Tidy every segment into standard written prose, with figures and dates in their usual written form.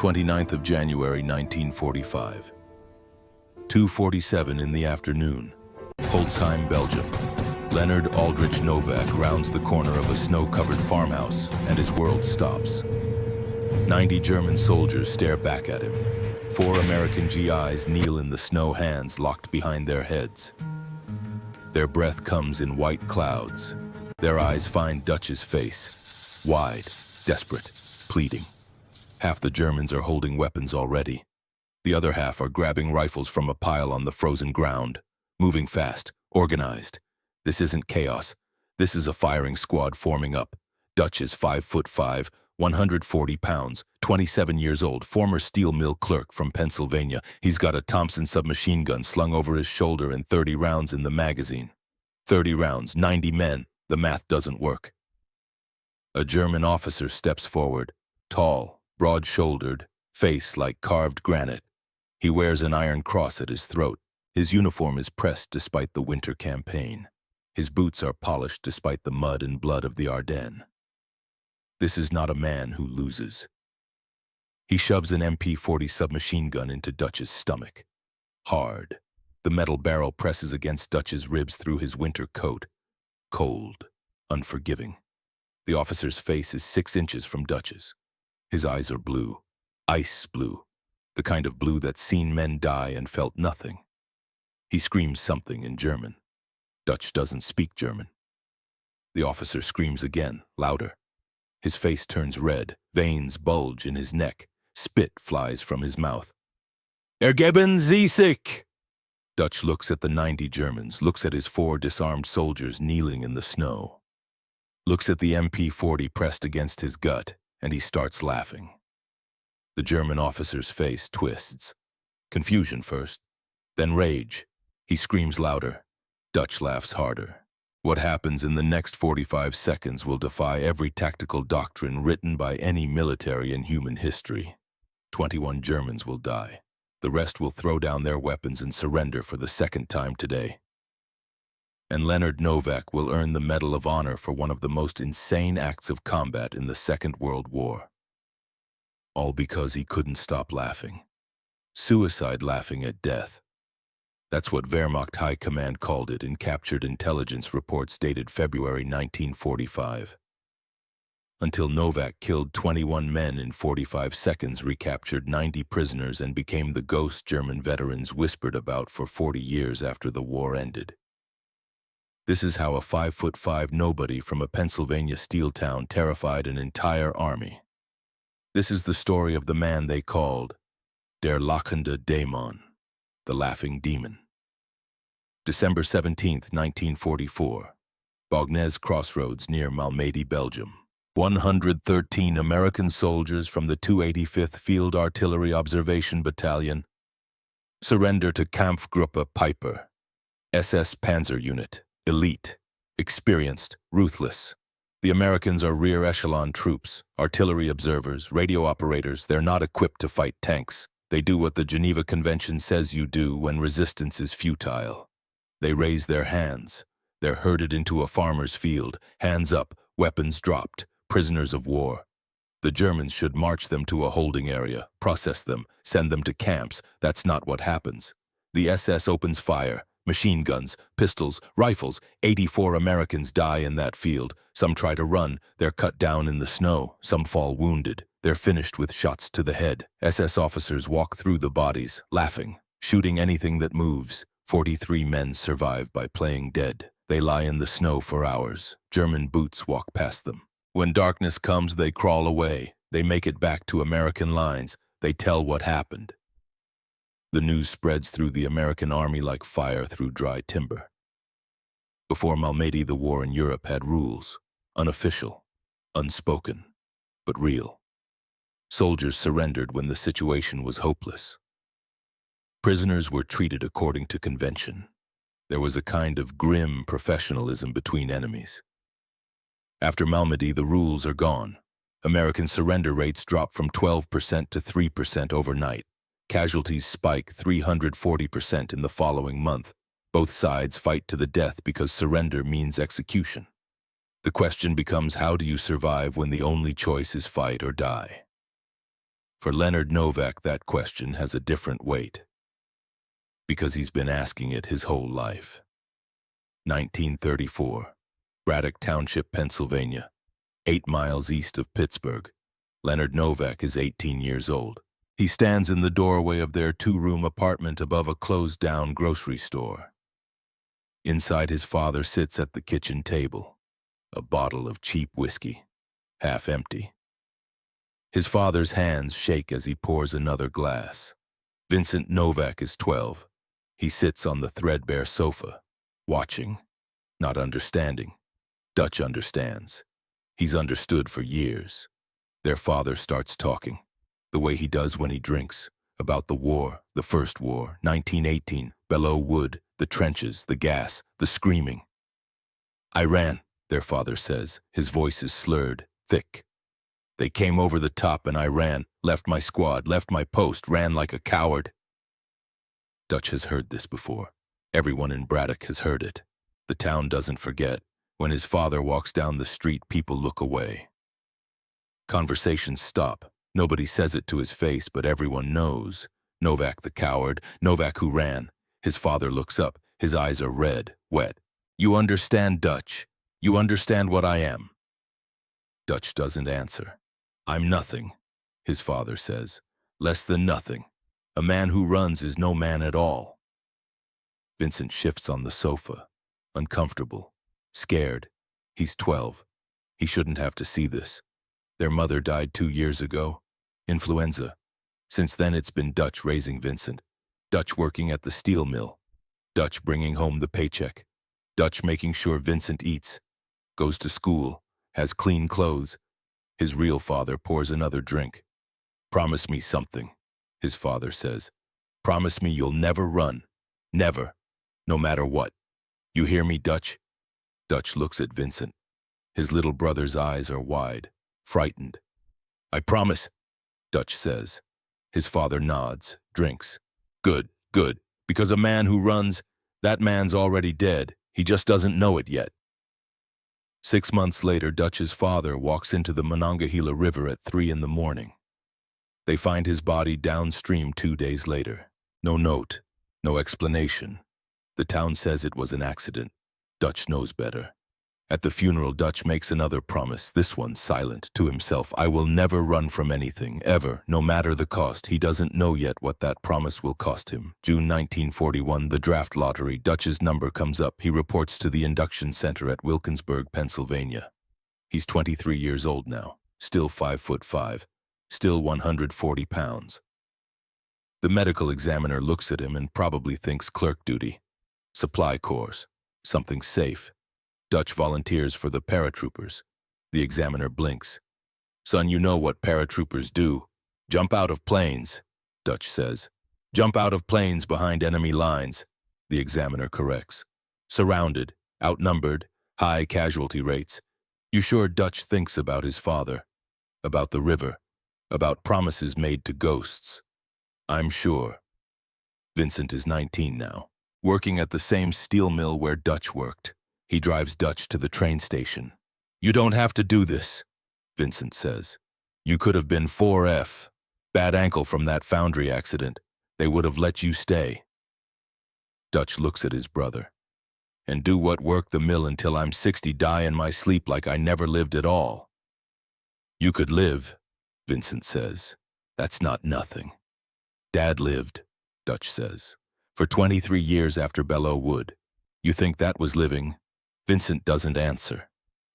29th of January 1945. 2:47 in the afternoon. Holzheim, Belgium. Leonard Aldrich Novak rounds the corner of a snow-covered farmhouse, and his world stops. 90 German soldiers stare back at him. 4 American GIs kneel in the snow, hands locked behind their heads. Their breath comes in white clouds. Their eyes find Dutch's face, wide, desperate, pleading. Half the Germans are holding weapons already. The other half are grabbing rifles from a pile on the frozen ground, moving fast, organized. This isn't chaos. This is a firing squad forming up. Dutch is 5'5", 140 pounds, 27 years old, former steel mill clerk from Pennsylvania. He's got a Thompson submachine gun slung over his shoulder and 30 rounds in the magazine. 30 rounds, 90 men. The math doesn't work. A German officer steps forward, tall, broad-shouldered, face like carved granite. He wears an iron cross at his throat. His uniform is pressed despite the winter campaign. His boots are polished despite the mud and blood of the Ardennes. This is not a man who loses. He shoves an MP-40 submachine gun into Dutch's stomach. Hard. The metal barrel presses against Dutch's ribs through his winter coat. Cold. Unforgiving. The officer's face is 6 inches from Dutch's. His eyes are blue. Ice blue. The kind of blue that's seen men die and felt nothing. He screams something in German. Dutch doesn't speak German. The officer screams again, louder. His face turns red, veins bulge in his neck, spit flies from his mouth. Ergeben Sie sich! Dutch looks at the 90 Germans, looks at his 4 disarmed soldiers kneeling in the snow. Looks at the MP-40 pressed against his gut, and he starts laughing. The German officer's face twists. Confusion first, then rage. He screams louder. Dutch laughs harder. What happens in the next 45 seconds will defy every tactical doctrine written by any military in human history. 21 Germans will die. The rest will throw down their weapons and surrender for the second time today. And Leonard Novak will earn the Medal of Honor for one of the most insane acts of combat in the Second World War. All because he couldn't stop laughing. Suicide laughing at death. That's what Wehrmacht High Command called it in captured intelligence reports dated February 1945. Until Novak killed 21 men in 45 seconds, recaptured 90 prisoners, and became the ghost German veterans whispered about for 40 years after the war ended. This is how a 5'5" nobody from a Pennsylvania steel town terrified an entire army. This is the story of the man they called Der lachende Dämon, the laughing demon. December 17, 1944, Bognes Crossroads near Malmedy, Belgium. 113 American soldiers from the 285th Field Artillery Observation Battalion surrender to Kampfgruppe Piper, SS Panzer Unit, elite, experienced, ruthless. The Americans are rear echelon troops, artillery observers, radio operators. They're not equipped to fight tanks. They do what the Geneva Convention says you do when resistance is futile. They raise their hands. They're herded into a farmer's field, hands up, weapons dropped, prisoners of war. The Germans should march them to a holding area, process them, send them to camps. That's not what happens. The SS opens fire. Machine guns, pistols, rifles. 84 Americans die in that field. Some try to run. They're cut down in the snow. Some fall wounded. They're finished with shots to the head. SS officers walk through the bodies, laughing, shooting anything that moves. 43 men survive by playing dead. They lie in the snow for hours. German boots walk past them. When darkness comes, they crawl away. They make it back to American lines. They tell what happened. The news spreads through the American army like fire through dry timber. Before Malmedy, the war in Europe had rules, unofficial, unspoken, but real. Soldiers surrendered when the situation was hopeless. Prisoners were treated according to convention. There was a kind of grim professionalism between enemies. After Malmedy, the rules are gone. American surrender rates drop from 12% to 3% overnight. Casualties spike 340% in the following month. Both sides fight to the death because surrender means execution. The question becomes, how do you survive when the only choice is fight or die? For Leonard Novak, that question has a different weight, because he's been asking it his whole life. 1934, Braddock Township, Pennsylvania, 8 miles east of Pittsburgh. Leonard Novak is 18 years old. He stands in the doorway of their 2-room apartment above a closed-down grocery store. Inside, his father sits at the kitchen table, a bottle of cheap whiskey, half empty. His father's hands shake as he pours another glass. Vincent Novak is 12. He sits on the threadbare sofa, watching, not understanding. Dutch understands. He's understood for years. Their father starts talking, the way he does when he drinks, about the war, the first war, 1918, Belleau Wood, the trenches, the gas, the screaming. "I ran," their father says. His voice is slurred, thick. "They came over the top and I ran, left my squad, left my post, ran like a coward." Dutch has heard this before. Everyone in Braddock has heard it. The town doesn't forget. When his father walks down the street, people look away. Conversations stop. Nobody says it to his face, but everyone knows. Novak the coward, Novak who ran. His father looks up. His eyes are red, wet. "You understand, Dutch? You understand what I am?" Dutch doesn't answer. "I'm nothing," his father says. "Less than nothing. A man who runs is no man at all." Vincent shifts on the sofa, uncomfortable, scared. He's 12. He shouldn't have to see this. Their mother died 2 years ago. Influenza. Since then, it's been Dutch raising Vincent. Dutch working at the steel mill. Dutch bringing home the paycheck. Dutch making sure Vincent eats, goes to school, has clean clothes. His real father pours another drink. "Promise me something," his father says. "Promise me you'll never run. Never. No matter what. You hear me, Dutch?" Dutch looks at Vincent. His little brother's eyes are wide, frightened. "I promise," Dutch says. His father nods, drinks. "Good, good. Because a man who runs, that man's already dead. He just doesn't know it yet." 6 months later, Dutch's father walks into the Monongahela River at 3 in the morning. They find his body downstream 2 days later. No note, no explanation. The town says it was an accident. Dutch knows better. At the funeral, Dutch makes another promise, this one silent, to himself. "I will never run from anything, ever, no matter the cost." He doesn't know yet what that promise will cost him. June 1941, the draft lottery. Dutch's number comes up. He reports to the induction center at Wilkinsburg, Pennsylvania. He's 23 years old now, still 5'5", still 140 pounds. The medical examiner looks at him and probably thinks clerk duty. Supply course, something safe. Dutch volunteers for the paratroopers. The examiner blinks. "Son, you know what paratroopers do. Jump out of planes," Dutch says. "Jump out of planes behind enemy lines," the examiner corrects. Surrounded, outnumbered, high casualty rates. You sure Dutch thinks about his father, about the river, about promises made to ghosts? I'm sure. Vincent is 19 now, working at the same steel mill where Dutch worked. He drives Dutch to the train station. "You don't have to do this," Vincent says. "You could have been 4F. Bad ankle from that foundry accident. They would have let you stay." Dutch looks at his brother. "And do what? Work the mill until I'm 60, die in my sleep like I never lived at all." "You could live," Vincent says. "That's not nothing." "Dad lived," Dutch says, "for 23 years after Belleau Wood. You think that was living?" Vincent doesn't answer.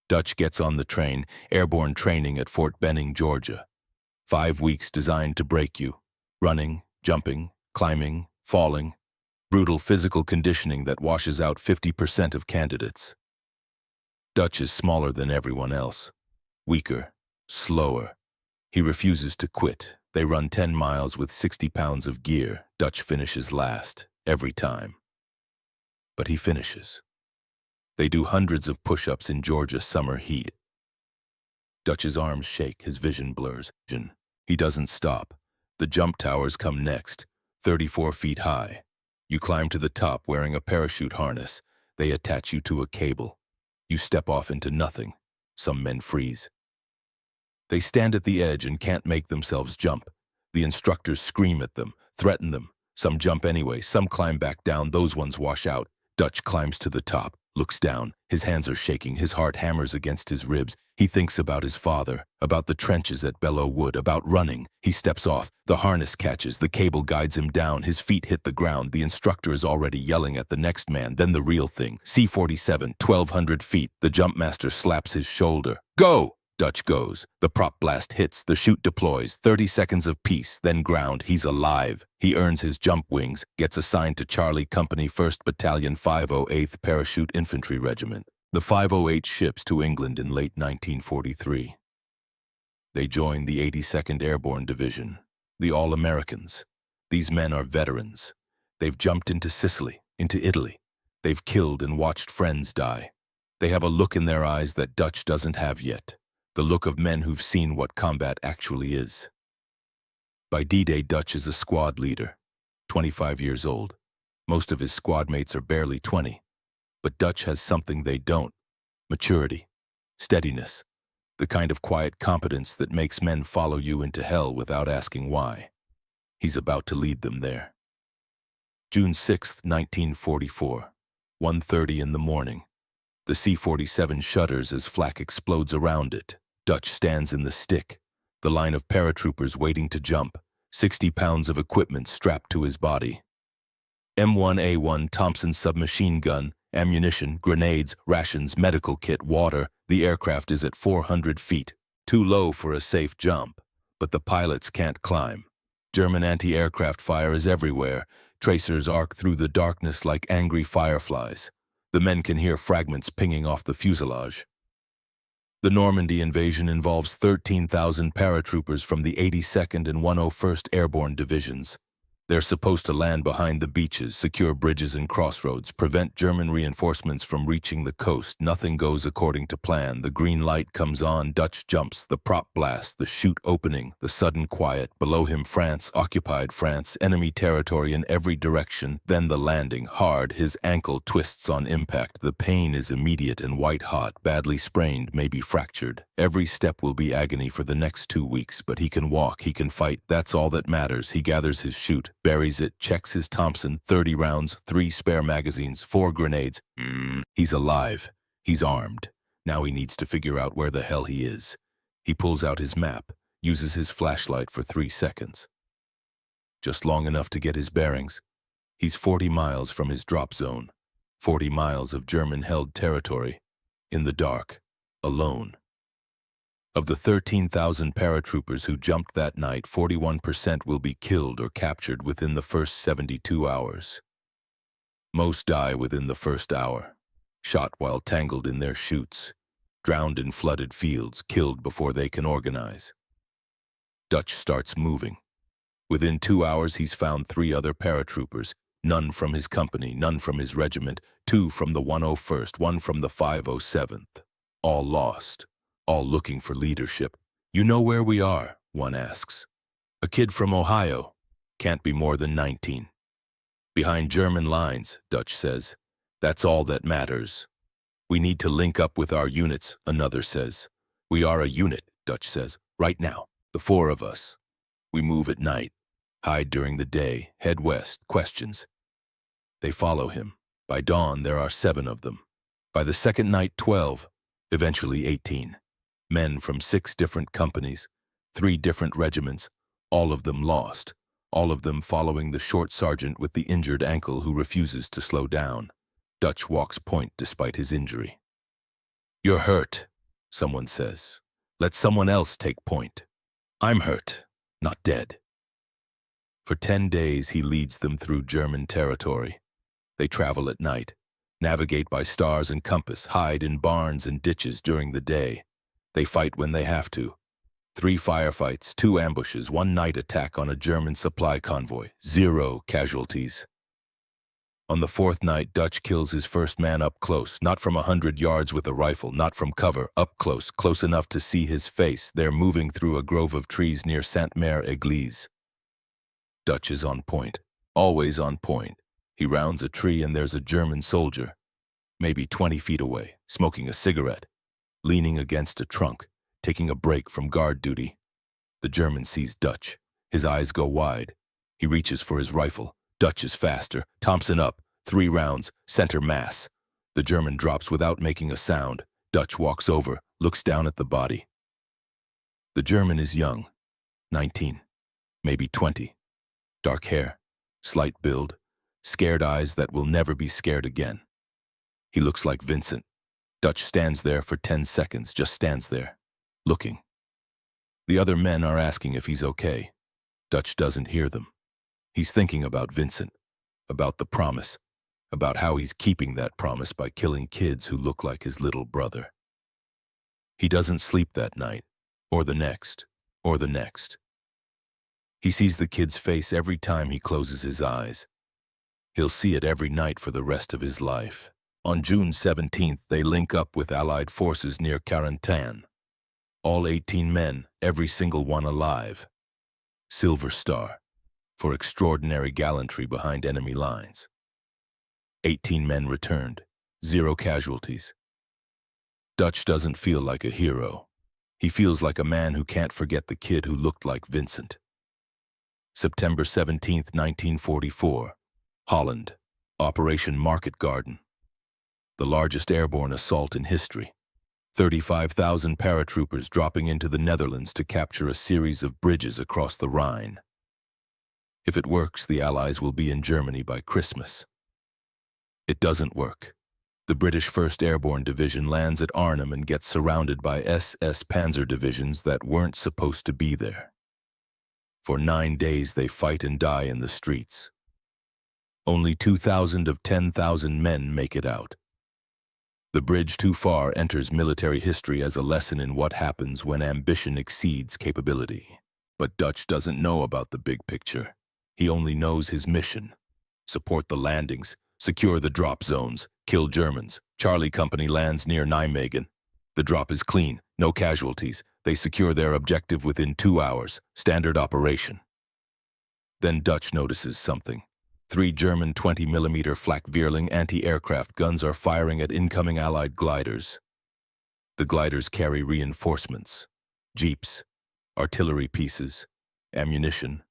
Dutch gets on the train, airborne training at Fort Benning, Georgia. 5 weeks designed to break you. Running, jumping, climbing, falling. Brutal physical conditioning that washes out 50% of candidates. Dutch is smaller than everyone else. Weaker, slower. He refuses to quit. They run 10 miles with 60 pounds of gear. Dutch finishes last, every time. But he finishes. They do hundreds of push-ups in Georgia summer heat. Dutch's arms shake, his vision blurs. He doesn't stop. The jump towers come next, 34 feet high. You climb to the top wearing a parachute harness. They attach you to a cable. You step off into nothing. Some men freeze. They stand at the edge and can't make themselves jump. The instructors scream at them, threaten them. Some jump anyway, some climb back down, those ones wash out. Dutch climbs to the top, looks down. His hands are shaking, his heart hammers against his ribs. He thinks about his father, about the trenches at Belleau Wood, about running. He steps off, the harness catches, the cable guides him down, his feet hit the ground. The instructor is already yelling at the next man. Then the real thing, C-47, 1,200 feet. The jumpmaster slaps his shoulder. Go! Dutch goes. The prop blast hits, the chute deploys, 30 seconds of peace, then ground. He's alive. He earns his jump wings, gets assigned to Charlie Company 1st Battalion 508th Parachute Infantry Regiment. The 508 ships to England in late 1943. They join the 82nd Airborne Division, the All-Americans. These men are veterans. They've jumped into Sicily, into Italy. They've killed and watched friends die. They have a look in their eyes that Dutch doesn't have yet. The look of men who've seen what combat actually is. By D-Day, Dutch is a squad leader, 25 years old. Most of his squad mates are barely 20. But Dutch has something they don't: maturity, steadiness, the kind of quiet competence that makes men follow you into hell without asking why. He's about to lead them there. June 6, 1944, 1:30 in the morning. The C-47 shudders as flak explodes around it. Dutch stands in the stick, the line of paratroopers waiting to jump, 60 pounds of equipment strapped to his body. M1A1 Thompson submachine gun, ammunition, grenades, rations, medical kit, water. The aircraft is at 400 feet, too low for a safe jump, but the pilots can't climb. German anti-aircraft fire is everywhere. Tracers arc through the darkness like angry fireflies. The men can hear fragments pinging off the fuselage. The Normandy invasion involves 13,000 paratroopers from the 82nd and 101st Airborne Divisions. They're supposed to land behind the beaches, secure bridges and crossroads, prevent German reinforcements from reaching the coast. Nothing goes according to plan. The green light comes on, Dutch jumps, the prop blast, the chute opening, the sudden quiet. Below him, France, occupied France, enemy territory in every direction. Then the landing, hard, his ankle twists on impact. The pain is immediate and white-hot, badly sprained, maybe fractured. Every step will be agony for the next 2 weeks, but he can walk, he can fight. That's all that matters. He gathers his chute, buries it, checks his Thompson, 30 rounds, 3 spare magazines, 4 grenades. He's alive. He's armed. Now he needs to figure out where the hell he is. He pulls out his map, uses his flashlight for 3 seconds. Just long enough to get his bearings. He's 40 miles from his drop zone, 40 miles of German-held territory, in the dark, alone. Of the 13,000 paratroopers who jumped that night, 41% will be killed or captured within the first 72 hours. Most die within the first hour, shot while tangled in their chutes, drowned in flooded fields, killed before they can organize. Dutch starts moving. Within 2 hours, he's found 3 other paratroopers, none from his company, none from his regiment, 2 from the 101st, 1 from the 507th. All lost. All looking for leadership. "You know where we are?" one asks. "A kid from Ohio. Can't be more than 19. Behind German lines," Dutch says. "That's all that matters." "We need to link up with our units," another says. "We are a unit," Dutch says. "Right now, the 4 of us. We move at night, hide during the day, head west, questions." They follow him. By dawn, there are 7 of them. By the second night, 12, eventually 18. Men from 6 different companies, 3 different regiments, all of them lost, all of them following the short sergeant with the injured ankle who refuses to slow down. Dutch walks point despite his injury. "You're hurt," someone says. "Let someone else take point." "I'm hurt, not dead." For 10 days, he leads them through German territory. They travel at night, navigate by stars and compass, hide in barns and ditches during the day. They fight when they have to. 3 firefights, 2 ambushes, 1 night attack on a German supply convoy, 0 casualties. On the 4th night, Dutch kills his first man up close, not from 100 yards with a rifle, not from cover, up close, close enough to see his face. They're moving through a grove of trees near Sainte-Mère-Église. Dutch is on point, always on point. He rounds a tree and there's a German soldier, maybe 20 feet away, smoking a cigarette, leaning against a trunk, taking a break from guard duty. The German sees Dutch, His eyes go wide. He reaches for his rifle. Dutch is faster. Thompson up. 3 rounds. Center mass. The German drops without making a sound. Dutch walks over, looks down at the body. The German is young. 19. Maybe 20. Dark hair. Slight build. Scared eyes that will never be scared again. He looks like Vincent. Dutch stands there for 10 seconds, just stands there, looking. The other men are asking if he's okay. Dutch doesn't hear them. He's thinking about Vincent, about the promise, about how he's keeping that promise by killing kids who look like his little brother. He doesn't sleep that night, or the next, or the next. He sees the kid's face every time he closes his eyes. He'll see it every night for the rest of his life. On June 17th, they link up with Allied forces near Carentan. All 18 men, every single one alive. Silver Star, for extraordinary gallantry behind enemy lines. 18 men returned, 0 casualties. Dutch doesn't feel like a hero. He feels like a man who can't forget the kid who looked like Vincent. September 17th, 1944, Holland, Operation Market Garden. The largest airborne assault in history. 35,000 paratroopers dropping into the Netherlands to capture a series of bridges across the Rhine. If it works, the Allies will be in Germany by Christmas. It doesn't work. The British 1st Airborne Division lands at Arnhem and gets surrounded by SS Panzer divisions that weren't supposed to be there. For 9 days they fight and die in the streets. Only 2,000 of 10,000 men make it out. The bridge too far enters military history as a lesson in what happens when ambition exceeds capability. But Dutch doesn't know about the big picture. He only knows his mission. Support the landings, secure the drop zones, kill Germans. Charlie Company lands near Nijmegen. The drop is clean, no casualties. They secure their objective within 2 hours, standard operation. Then Dutch notices something. 3 German 20mm Flak-Vierling anti-aircraft guns are firing at incoming Allied gliders. The gliders carry reinforcements, jeeps, artillery pieces, ammunition,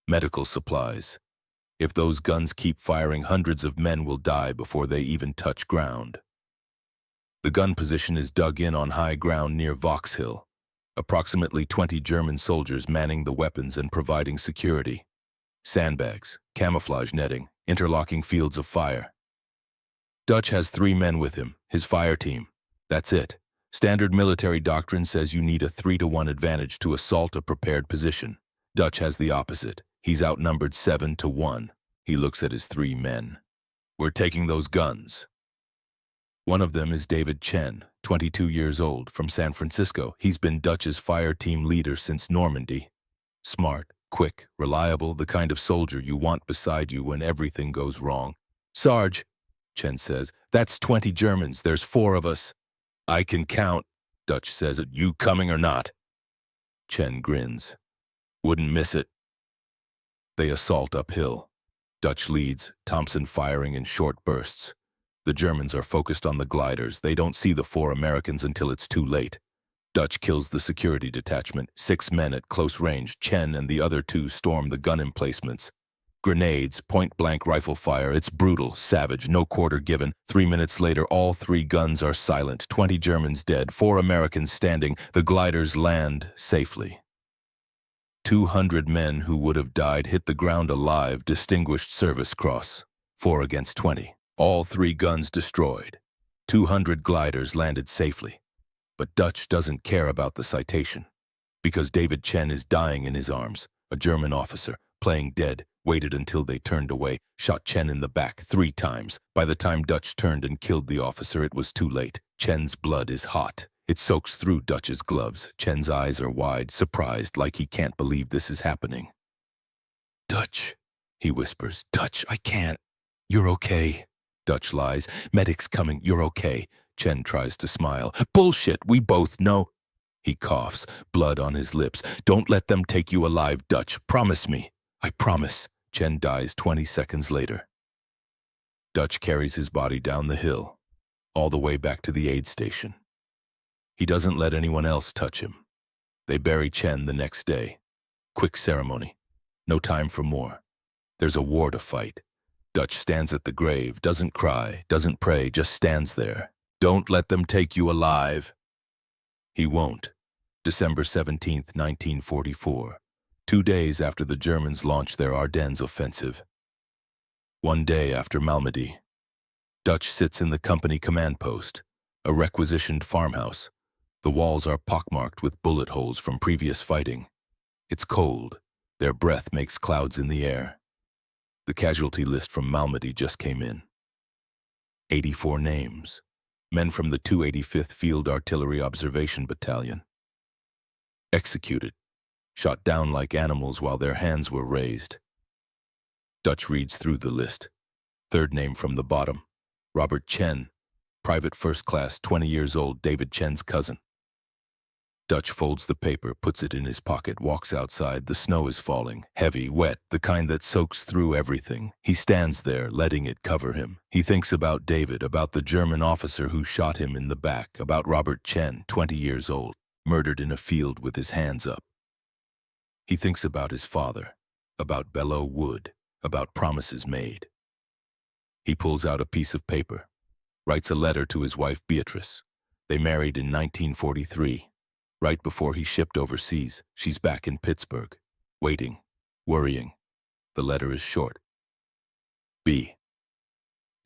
medical supplies. If those guns keep firing, hundreds of men will die before they even touch ground. The gun position is dug in on high ground near Vauxhall. Approximately 20 German soldiers manning the weapons and providing security. Sandbags, camouflage netting, interlocking fields of fire. Dutch has 3 men with him, his fire team. That's it. Standard military doctrine says you need a 3-to-1 advantage to assault a prepared position. Dutch has the opposite. He's outnumbered 7-to-1. He looks at his 3 men. We're taking those guns. One of them is David Chen, 22 years old, from San Francisco. He's been Dutch's fire team leader since Normandy. Smart, quick, reliable, the kind of soldier you want beside you when everything goes wrong. Sarge, Chen says, that's 20 Germans. There's 4 of us. I can count, Dutch says. It you coming or not? Chen grins. Wouldn't miss it. They assault uphill. Dutch leads, Thompson firing in short bursts. The Germans are focused on the gliders. They don't see the 4 Americans until it's too late. Dutch kills the security detachment. 6 men at close range. Chen and the other 2 storm the gun emplacements. Grenades, point-blank rifle fire. It's brutal, savage, no quarter given. 3 minutes later, all 3 guns are silent. 20 Germans dead, 4 Americans standing. The gliders land safely. 200 men who would have died hit the ground alive. Distinguished Service Cross. 4 against 20. All 3 guns destroyed. 200 gliders landed safely. But Dutch doesn't care about the citation. Because David Chen is dying in his arms. A German officer, playing dead, waited until they turned away, shot Chen in the back 3 times. By the time Dutch turned and killed the officer, it was too late. Chen's blood is hot. It soaks through Dutch's gloves. Chen's eyes are wide, surprised, like he can't believe this is happening. Dutch, he whispers. Dutch, I can't. You're okay. Dutch lies. Medic's coming. You're okay. Chen tries to smile. Bullshit, we both know. He coughs, blood on his lips. Don't let them take you alive, Dutch. Promise me. I promise. Chen dies 20 seconds later. Dutch carries his body down the hill, all the way back to the aid station. He doesn't let anyone else touch him. They bury Chen the next day. Quick ceremony. No time for more. There's a war to fight. Dutch stands at the grave, doesn't cry, doesn't pray, just stands there. Don't let them take you alive. He won't. December 17th, 1944. 2 days after the Germans launched their Ardennes offensive. 1 day after Malmedy. Dutch sits in the company command post, a requisitioned farmhouse. The walls are pockmarked with bullet holes from previous fighting. It's cold. Their breath makes clouds in the air. The casualty list from Malmedy just came in. 84 names. Men from the 285th Field Artillery Observation Battalion. Executed. Shot down like animals while their hands were raised. Dutch reads through the list. Third name from the bottom. Robert Chen. Private First Class, 20 years old, David Chen's cousin. Dutch folds the paper, puts it in his pocket, walks outside. The snow is falling, heavy, wet, the kind that soaks through everything. He stands there, letting it cover him. He thinks about David, about the German officer who shot him in the back, about Robert Chen, 20 years old, murdered in a field with his hands up. He thinks about his father, about Belleau Wood, about promises made. He pulls out a piece of paper, writes a letter to his wife Beatrice. They married in 1943. Right before he shipped overseas, she's back in Pittsburgh, waiting, worrying. The letter is short. B.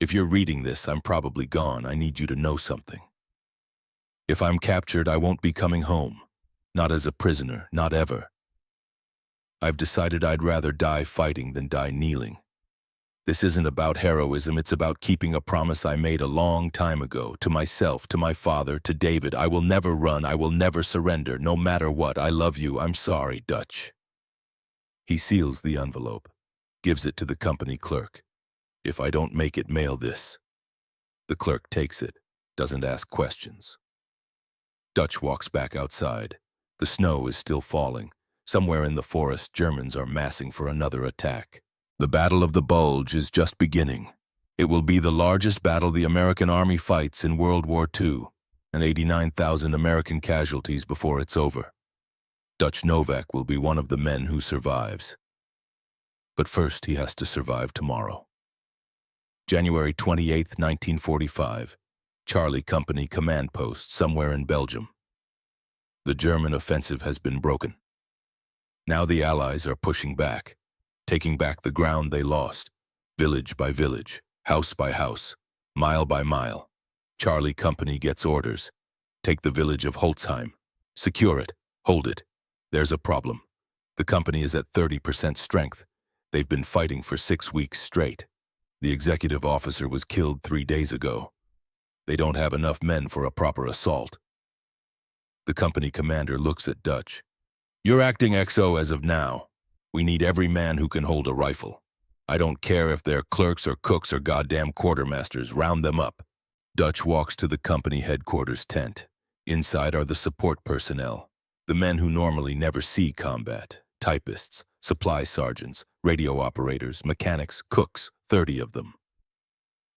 If you're reading this, I'm probably gone. I need you to know something. If I'm captured, I won't be coming home. Not as a prisoner, not ever. I've decided I'd rather die fighting than die kneeling. This isn't about heroism, it's about keeping a promise I made a long time ago, to myself, to my father, to David. I will never run, I will never surrender, no matter what. I love you, I'm sorry, Dutch. He seals the envelope, gives it to the company clerk. If I don't make it, mail this. The clerk takes it, doesn't ask questions. Dutch walks back outside. The snow is still falling. Somewhere in the forest, Germans are massing for another attack. The Battle of the Bulge is just beginning. It will be the largest battle the American Army fights in World War II, and 89,000 American casualties before it's over. Dutch Novak will be one of the men who survives. But first, he has to survive tomorrow. January 28, 1945. Charlie Company command post somewhere in Belgium. The German offensive has been broken. Now the Allies are pushing back, taking back the ground they lost, village by village, house by house, mile by mile. Charlie Company gets orders. Take the village of Holzheim. Secure it. Hold it. There's a problem. The company is at 30% strength. They've been fighting for 6 weeks straight. The executive officer was killed 3 days ago. They don't have enough men for a proper assault. The company commander looks at Dutch. You're acting XO as of now. We need every man who can hold a rifle. I don't care if they're clerks or cooks or goddamn quartermasters, round them up. Dutch walks to the company headquarters tent. Inside are the support personnel, the men who normally never see combat, typists, supply sergeants, radio operators, mechanics, cooks, 30 of them.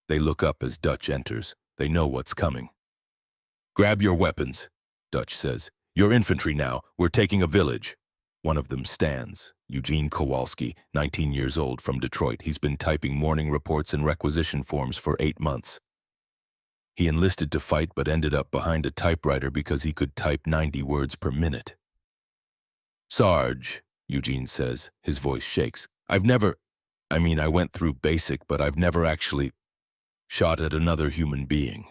They look up as Dutch enters. They know what's coming. Grab your weapons, Dutch says. You're infantry now. We're taking a village. One of them stands. Eugene Kowalski, 19 years old, from Detroit. He's been typing morning reports and requisition forms for 8 months. He enlisted to fight but ended up behind a typewriter because he could type 90 words per minute. Sarge, Eugene says. His voice shakes. I went through basic, but I've never actually shot at another human being.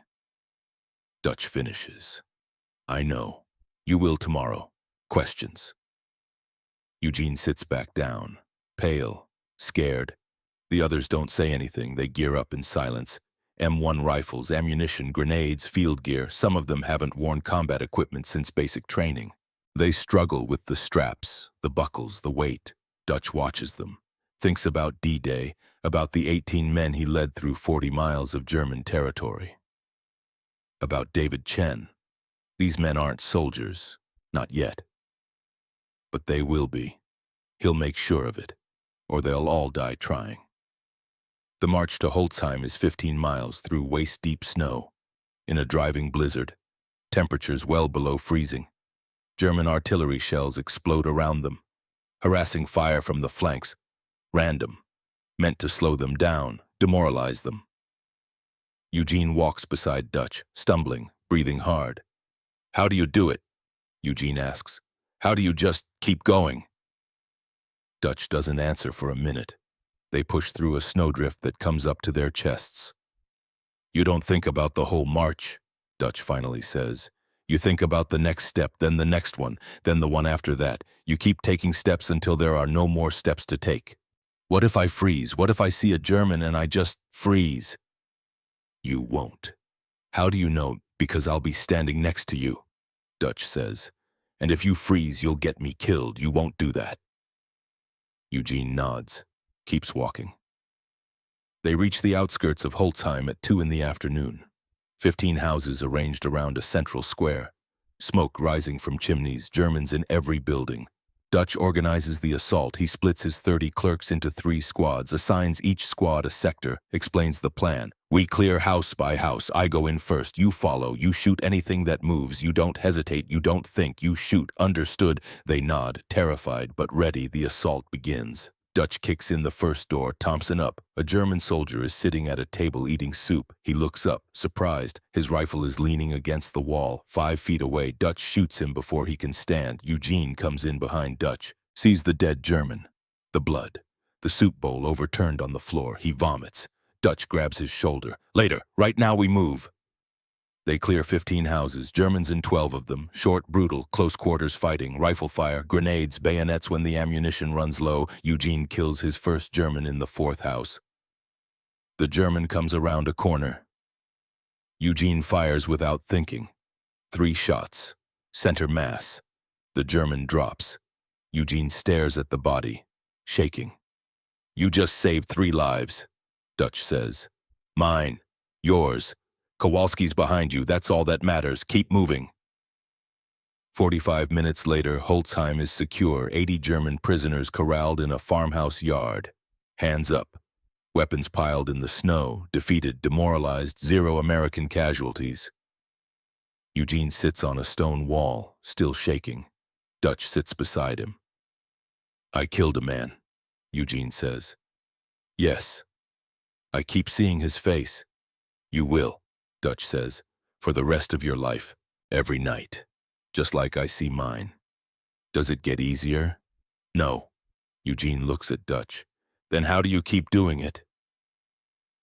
Dutch finishes. I know. You will tomorrow. Questions. Eugene sits back down, pale, scared. The others don't say anything. They gear up in silence. M1 rifles, ammunition, grenades, field gear. Some of them haven't worn combat equipment since basic training. They struggle with the straps, the buckles, the weight. Dutch watches them, thinks about D-Day, about the 18 men he led through 40 miles of German territory. About David Chen. These men aren't soldiers, not yet. But they will be. He'll make sure of it, or they'll all die trying. The march to Holzheim is 15 miles through waist-deep snow, in a driving blizzard, temperatures well below freezing. German artillery shells explode around them. harassing fire from the flanks, random, meant to slow them down, demoralize them. Eugene walks beside Dutch, stumbling, breathing hard. "How do you do it?" Eugene asks. "How do you just keep going?" Dutch doesn't answer for a minute. They push through a snowdrift that comes up to their chests. "You don't think about the whole march," Dutch finally says. "You think about the next step, then the next one, then the one after that. You keep taking steps until there are no more steps to take. What if I freeze? What if I see a German and I just freeze?" "You won't." "How do you know?" "Because I'll be standing next to you," Dutch says. "And if you freeze, you'll get me killed. You won't do that." Eugene nods, keeps walking. They reach the outskirts of Holzheim at 2 in the afternoon. 15 houses arranged around a central square. Smoke rising from chimneys, Germans in every building. Dutch organizes the assault. He splits his 30 clerks into 3 squads, assigns each squad a sector, explains the plan. "We clear house by house. I go in first. You follow. You shoot anything that moves. You don't hesitate. You don't think. You shoot. Understood?" They nod, terrified but ready. The assault begins. Dutch kicks in the first door, Thompson up. A German soldier is sitting at a table eating soup. He looks up, surprised. His rifle is leaning against the wall. 5 feet away, Dutch shoots him before he can stand. Eugene comes in behind Dutch, sees the dead German. The blood. The soup bowl overturned on the floor. He vomits. Dutch grabs his shoulder. "Later. Right now we move." They clear 15 houses, Germans in 12 of them. Short, brutal, close quarters fighting, rifle fire, grenades, bayonets when the ammunition runs low. Eugene kills his first German in the 4th house. The German comes around a corner. Eugene fires without thinking. 3 shots. Center mass. The German drops. Eugene stares at the body, shaking. "You just saved 3 lives, Dutch says. "Mine. Yours. Kowalski's behind you. That's all that matters. Keep moving." 45 minutes later, Holzheim is secure. 80 German prisoners corralled in a farmhouse yard. Hands up. Weapons piled in the snow. Defeated, demoralized, 0 American casualties. Eugene sits on a stone wall, still shaking. Dutch sits beside him. "I killed a man," Eugene says. "Yes. I keep seeing his face." "You will," Dutch says, "for the rest of your life, every night, just like I see mine." "Does it get easier?" "No." Eugene looks at Dutch. "Then how do you keep doing it?"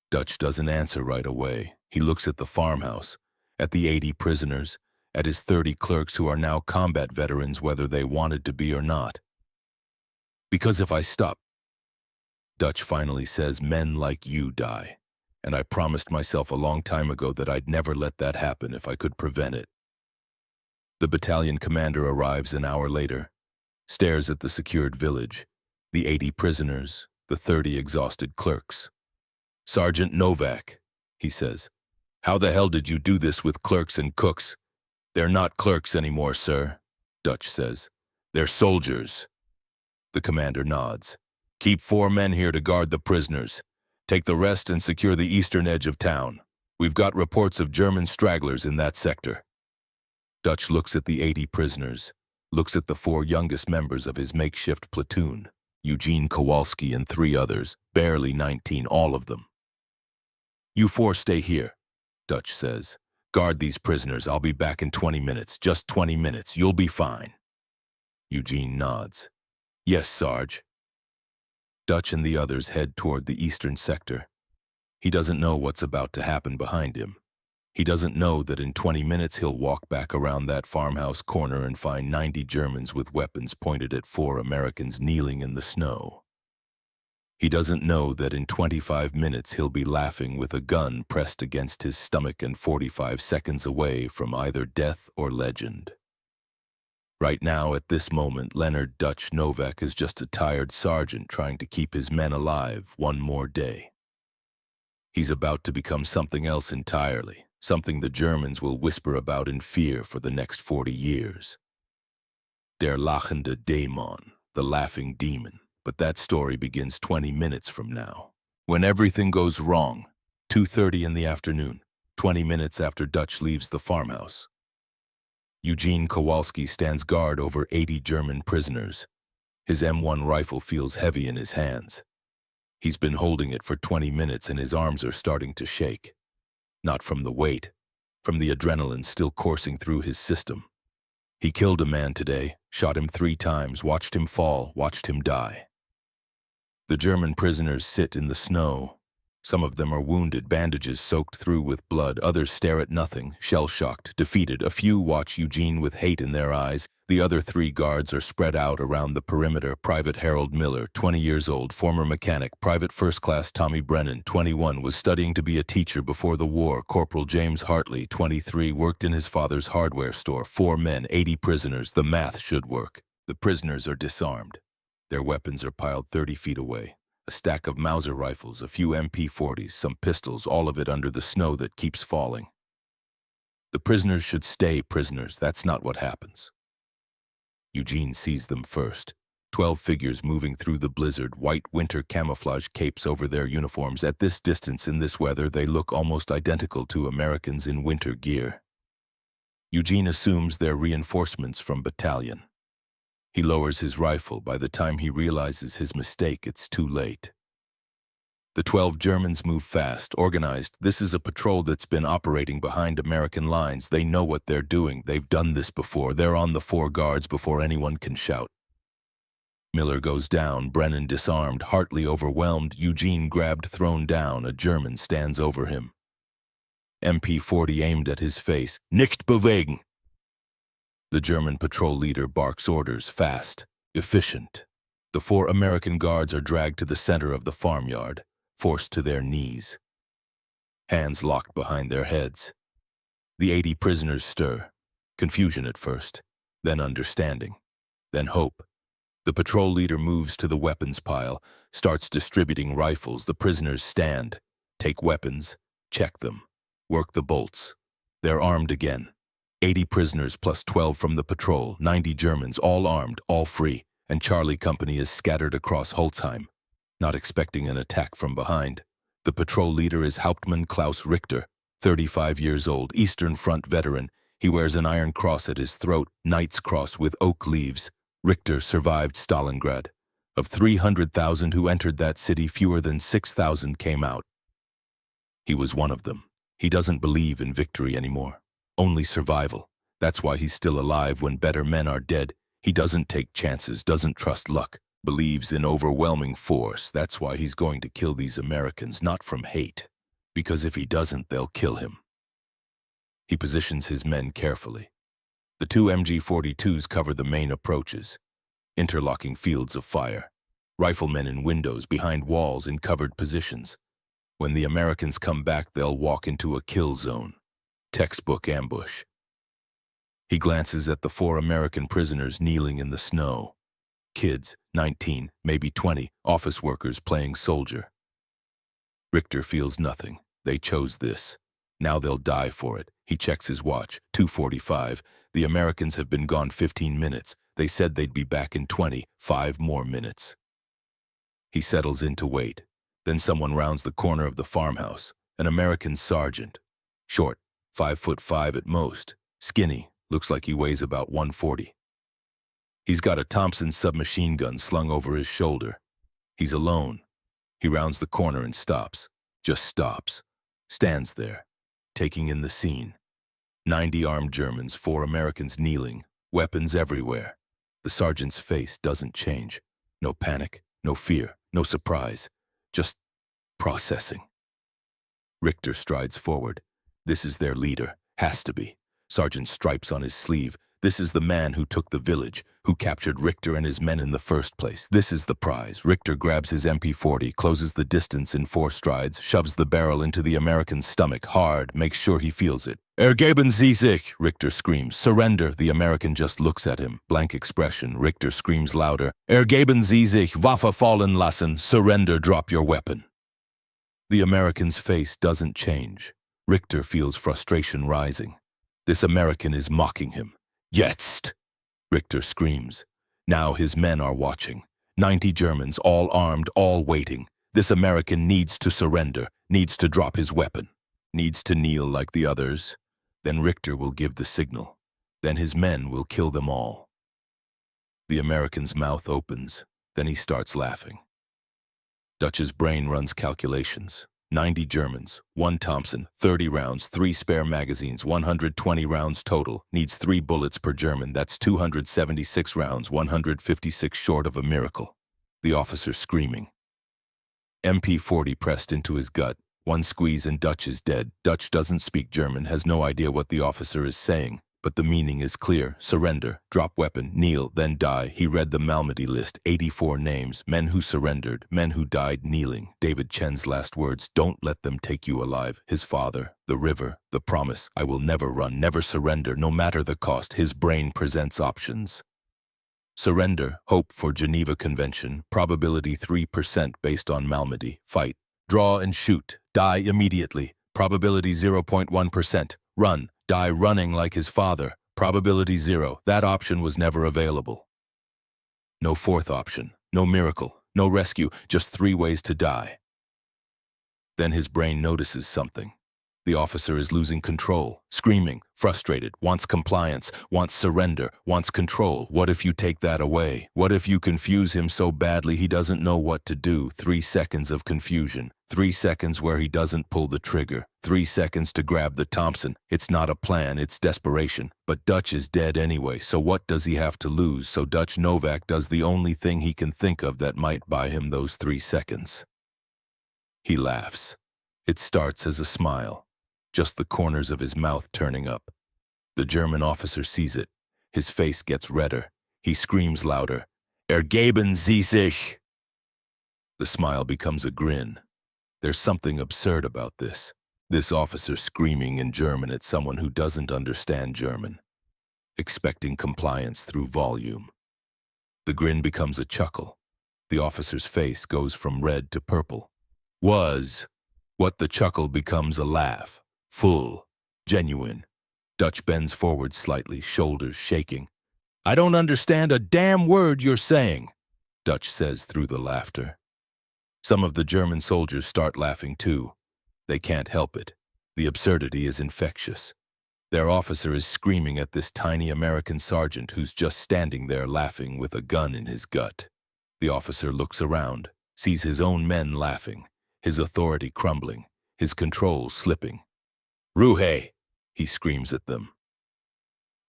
Dutch doesn't answer right away. He looks at the farmhouse, at the 80 prisoners, at his 30 clerks who are now combat veterans whether they wanted to be or not. "Because if I stop," Dutch finally says, "men like you die. And I promised myself a long time ago that I'd never let that happen if I could prevent it." The battalion commander arrives an hour later, stares at the secured village, the 80 prisoners, the 30 exhausted clerks. "Sergeant Novak," he says, "how the hell did you do this with clerks and cooks?" "They're not clerks anymore, sir," Dutch says. "They're soldiers." The commander nods. "Keep 4 men here to guard the prisoners. Take the rest and secure the eastern edge of town. We've got reports of German stragglers in that sector." Dutch looks at the 80 prisoners, looks at the 4 youngest members of his makeshift platoon, Eugene Kowalski and 3 others, barely 19, all of them. "You 4 stay here," Dutch says. "Guard these prisoners. I'll be back in 20 minutes, just 20 minutes. You'll be fine." Eugene nods. "Yes, Sarge." Dutch and the others head toward the eastern sector. He doesn't know what's about to happen behind him. He doesn't know that in 20 minutes he'll walk back around that farmhouse corner and find 90 Germans with weapons pointed at 4 Americans kneeling in the snow. He doesn't know that in 25 minutes he'll be laughing with a gun pressed against his stomach and 45 seconds away from either death or legend. Right now, at this moment, Leonard Dutch Novak is just a tired sergeant trying to keep his men alive one more day. He's about to become something else entirely, something the Germans will whisper about in fear for the next 40 years. Der lachende Dämon, the laughing demon. But that story begins 20 minutes from now. When everything goes wrong, 2:30 in the afternoon, 20 minutes after Dutch leaves the farmhouse. Eugene Kowalski stands guard over 80 German prisoners. His M1 rifle feels heavy in his hands. He's been holding it for 20 minutes and his arms are starting to shake. Not from the weight, from the adrenaline still coursing through his system. He killed a man today, shot him 3 times, watched him fall, watched him die. The German prisoners sit in the snow. Some of them are wounded, bandages soaked through with blood. Others stare at nothing, shell-shocked, defeated. A few watch Eugene with hate in their eyes. The other 3 guards are spread out around the perimeter. Private Harold Miller, 20 years old, former mechanic. Private First Class Tommy Brennan, 21, was studying to be a teacher before the war. Corporal James Hartley, 23, worked in his father's hardware store. 4 men, 80 prisoners. The math should work. The prisoners are disarmed. Their weapons are piled 30 feet away. A stack of Mauser rifles, a few MP40s, some pistols, all of it under the snow that keeps falling. The prisoners should stay prisoners. That's not what happens. Eugene sees them first. 12 figures moving through the blizzard, white winter camouflage capes over their uniforms. At this distance in this weather, they look almost identical to Americans in winter gear. Eugene assumes they're reinforcements from battalion. He lowers his rifle. By the time he realizes his mistake, it's too late. The 12 Germans move fast, organized. This is a patrol that's been operating behind American lines. They know what they're doing. They've done this before. They're on the 4 guards before anyone can shout. Miller goes down, Brennan disarmed, Hartley overwhelmed, Eugene grabbed, thrown down. A German stands over him. MP40 aimed at his face. Nicht bewegen! The German patrol leader barks orders, fast, efficient. The 4 American guards are dragged to the center of the farmyard, forced to their knees. Hands locked behind their heads. The 80 prisoners stir. Confusion at first, then understanding, then hope. The patrol leader moves to the weapons pile, starts distributing rifles. The prisoners stand, take weapons, check them, work the bolts. They're armed again. 80 prisoners plus 12 from the patrol, 90 Germans, all armed, all free, and Charlie Company is scattered across Holzheim, not expecting an attack from behind. The patrol leader is Hauptmann Klaus Richter, 35 years old, Eastern Front veteran. He wears an iron cross at his throat, Knight's Cross with oak leaves. Richter survived Stalingrad. Of 300,000 who entered that city, fewer than 6,000 came out. He was one of them. He doesn't believe in victory anymore. Only survival. That's why he's still alive when better men are dead. He doesn't take chances, doesn't trust luck, believes in overwhelming force. That's why he's going to kill these Americans, not from hate. Because if he doesn't, they'll kill him. He positions his men carefully. The 2 MG-42s cover the main approaches, interlocking fields of fire. Riflemen in windows, behind walls, in covered positions. When the Americans come back, they'll walk into a kill zone. Textbook ambush. He glances at the 4 American prisoners kneeling in the snow. Kids, 19, maybe 20, office workers playing soldier. Richter feels nothing. They chose this. Now they'll die for it. He checks his watch. 2:45. The Americans have been gone 15 minutes. They said they'd be back in 20. 5 more minutes. He settles in to wait. Then someone rounds the corner of the farmhouse. An American sergeant. Short. 5'5" at most, skinny, looks like he weighs about 140. He's got a Thompson submachine gun slung over his shoulder. He's alone. He rounds the corner and stops, just stops, stands there, taking in the scene. 90 armed Germans, 4 Americans kneeling, weapons everywhere. The sergeant's face doesn't change. No panic, no fear, no surprise, just processing. Richter strides forward. This is their leader. Has to be. Sergeant stripes on his sleeve. This is the man who took the village, who captured Richter and his men in the first place. This is the prize. Richter grabs his MP40, closes the distance in 4 strides, shoves the barrel into the American's stomach, hard, makes sure he feels it. Ergeben Sie sich! Richter screams. Surrender! The American just looks at him. Blank expression. Richter screams louder. Ergeben Sie sich! Waffe fallen lassen! Surrender! Drop your weapon! The American's face doesn't change. Richter feels frustration rising. This American is mocking him. Jetzt! Richter screams. Now his men are watching. 90 Germans, all armed, all waiting. This American needs to surrender, needs to drop his weapon, needs to kneel like the others. Then Richter will give the signal. Then his men will kill them all. The American's mouth opens, then he starts laughing. Dutch's brain runs calculations. 90 Germans, 1 Thompson, 30 rounds, 3 spare magazines, 120 rounds total. Needs 3 bullets per German, that's 276 rounds, 156 short of a miracle. The officer screaming. MP40 pressed into his gut. 1 squeeze and Dutch is dead. Dutch doesn't speak German, has no idea what the officer is saying. But the meaning is clear. Surrender, drop weapon, kneel, then die. He read the Malmedy list, 84 names, men who surrendered, men who died kneeling. David Chen's last words, don't let them take you alive. His father, the river, the promise, I will never run, never surrender, no matter the cost. His brain presents options. Surrender, hope for Geneva Convention, probability 3% based on Malmedy. Fight, draw and shoot, die immediately, probability 0.1%. Run, die running like his father, probability 0. That option was never available. No fourth option, no miracle, no rescue, just 3 ways to die. Then his brain notices something. The officer is losing control, screaming, frustrated, wants compliance, wants surrender, wants control. What if you take that away? What if you confuse him so badly he doesn't know what to do? 3 seconds of confusion, 3 seconds where he doesn't pull the trigger, 3 seconds to grab the Thompson. It's not a plan, it's desperation. But Dutch is dead anyway, so what does he have to lose? So Dutch Novak does the only thing he can think of that might buy him those 3 seconds. He laughs. It starts as a smile. Just the corners of his mouth turning up. The German officer sees it. His face gets redder. He screams louder, Ergeben Sie sich! The smile becomes a grin. There's something absurd about this. This officer screaming in German at someone who doesn't understand German. Expecting compliance through volume. The grin becomes a chuckle. The officer's face goes from red to purple. What the chuckle becomes a laugh. Full, genuine. Dutch bends forward slightly, shoulders shaking. I don't understand a damn word you're saying, Dutch says through the laughter. Some of the German soldiers start laughing too. They can't help it. The absurdity is infectious. Their officer is screaming at this tiny American sergeant who's just standing there laughing with a gun in his gut. The officer looks around, sees his own men laughing, his authority crumbling, his control slipping. Ruhe! He screams at them.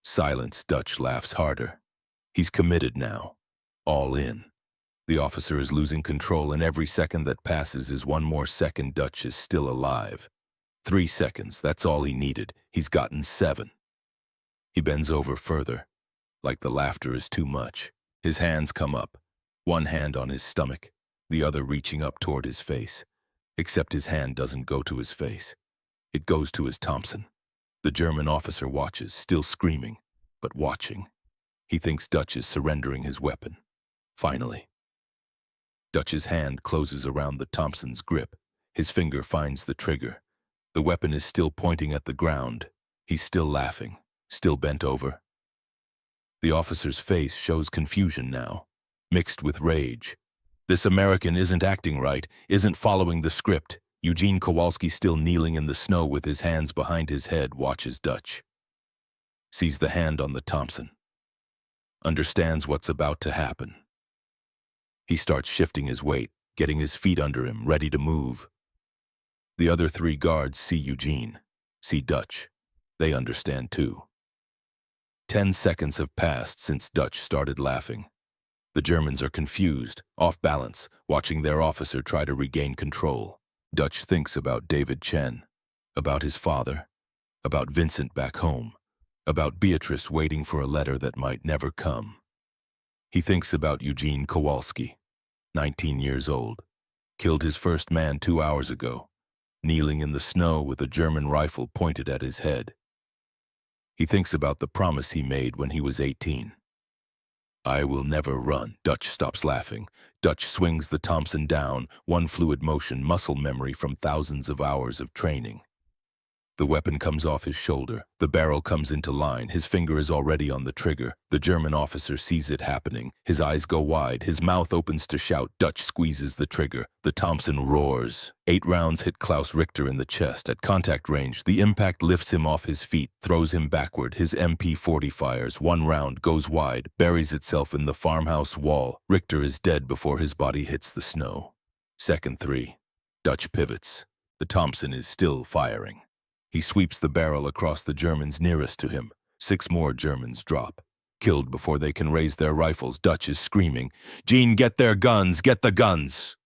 Silence. Dutch laughs harder. He's committed now. All in. The officer is losing control, and every second that passes is 1 more second Dutch is still alive. 3 seconds, that's all he needed. He's gotten 7. He bends over further. Like the laughter is too much. His hands come up. 1 hand on his stomach, the other reaching up toward his face. Except his hand doesn't go to his face. It goes to his Thompson. The German officer watches, still screaming, but watching. He thinks Dutch is surrendering his weapon. Finally. Dutch's hand closes around the Thompson's grip. His finger finds the trigger. The weapon is still pointing at the ground. He's still laughing, still bent over. The officer's face shows confusion now, mixed with rage. This American isn't acting right, isn't following the script. Eugene Kowalski, still kneeling in the snow with his hands behind his head, watches Dutch. Sees the hand on the Thompson. Understands what's about to happen. He starts shifting his weight, getting his feet under him, ready to move. The other 3 guards see Eugene, see Dutch. They understand too. 10 seconds have passed since Dutch started laughing. The Germans are confused, off balance, watching their officer try to regain control. Dutch thinks about David Chen, about his father, about Vincent back home, about Beatrice waiting for a letter that might never come. He thinks about Eugene Kowalski, 19 years old, killed his first man 2 hours ago, kneeling in the snow with a German rifle pointed at his head. He thinks about the promise he made when he was 18. I will never run. Dutch stops laughing. Dutch swings the Thompson down, 1 fluid motion, muscle memory from thousands of hours of training. The weapon comes off his shoulder. The barrel comes into line. His finger is already on the trigger. The German officer sees it happening. His eyes go wide. His mouth opens to shout. Dutch squeezes the trigger. The Thompson roars. 8 rounds hit Klaus Richter in the chest. At contact range, the impact lifts him off his feet, throws him backward. His MP40 fires. 1 round goes wide, buries itself in the farmhouse wall. Richter is dead before his body hits the snow. Second 3. Dutch pivots. The Thompson is still firing. He sweeps the barrel across the Germans nearest to him. 6 more Germans drop. Killed before they can raise their rifles, Dutch is screaming, "Gene, get their guns! Get the guns!"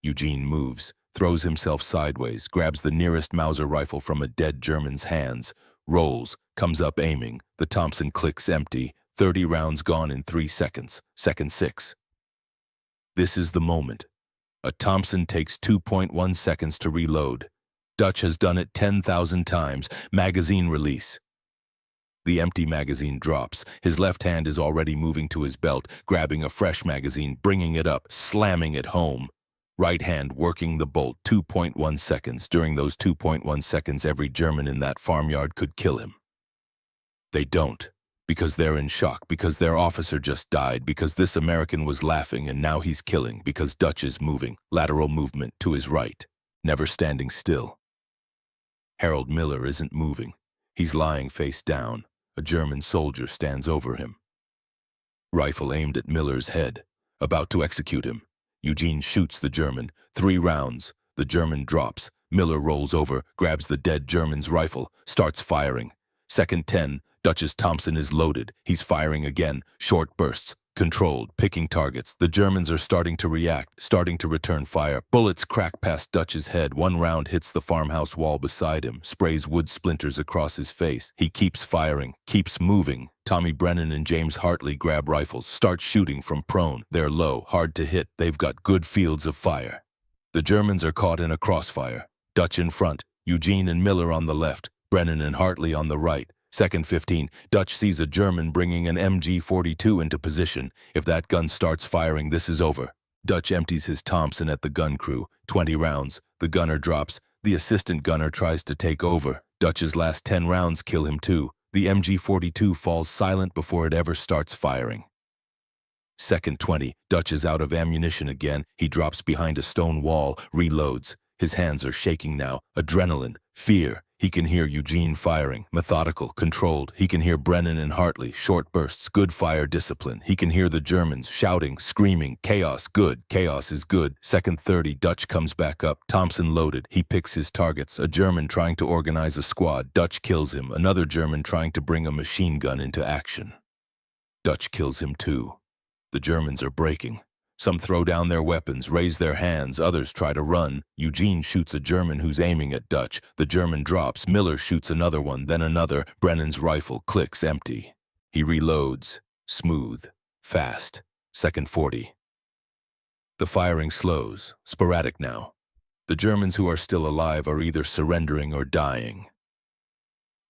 Eugene moves, throws himself sideways, grabs the nearest Mauser rifle from a dead German's hands, rolls, comes up aiming. The Thompson clicks empty. 30 rounds gone in 3 seconds. Second 6. This is the moment. A Thompson takes 2.1 seconds to reload. Dutch has done it 10,000 times. Magazine release. The empty magazine drops. His left hand is already moving to his belt, grabbing a fresh magazine, bringing it up, slamming it home. Right hand working the bolt. 2.1 seconds. During those 2.1 seconds, every German in that farmyard could kill him. They don't, because they're in shock, because their officer just died, because this American was laughing and now he's killing, because Dutch is moving, lateral movement to his right, never standing still. Harold Miller isn't moving. He's lying face down. A German soldier stands over him. Rifle aimed at Miller's head, about to execute him. Eugene shoots the German. 3 rounds. The German drops. Miller rolls over, grabs the dead German's rifle, starts firing. Second 10. Dutch's Thompson is loaded. He's firing again. Short bursts. Controlled, picking targets. The Germans are starting to react, starting to return fire. Bullets crack past Dutch's head. 1 round hits the farmhouse wall beside him, sprays wood splinters across his face. He keeps firing, keeps moving. Tommy Brennan and James Hartley grab rifles, start shooting from prone. They're low, hard to hit. They've got good fields of fire. The Germans are caught in a crossfire. Dutch in front, Eugene and Miller on the left, Brennan and Hartley on the right. Second 15, Dutch sees a German bringing an MG42 into position. If that gun starts firing, this is over. Dutch empties his Thompson at the gun crew. 20 rounds. The gunner drops. The assistant gunner tries to take over. Dutch's last 10 rounds kill him too. The MG42 falls silent before it ever starts firing. Second 20, Dutch is out of ammunition again. He drops behind a stone wall, reloads. His hands are shaking now. Adrenaline, fear. He can hear Eugene firing, methodical, controlled. He can hear Brennan and Hartley, short bursts, good fire discipline. He can hear the Germans shouting, screaming, chaos, good, chaos is good. Second 30, Dutch comes back up, Thompson loaded. He picks his targets. A German trying to organize a squad. Dutch kills him. Another German trying to bring a machine gun into action. Dutch kills him too. The Germans are breaking. Some throw down their weapons, raise their hands, others try to run. Eugene shoots a German who's aiming at Dutch. The German drops. Miller shoots another one, then another. Brennan's rifle clicks empty. He reloads. Smooth. Fast. Second 40. The firing slows. Sporadic now. The Germans who are still alive are either surrendering or dying.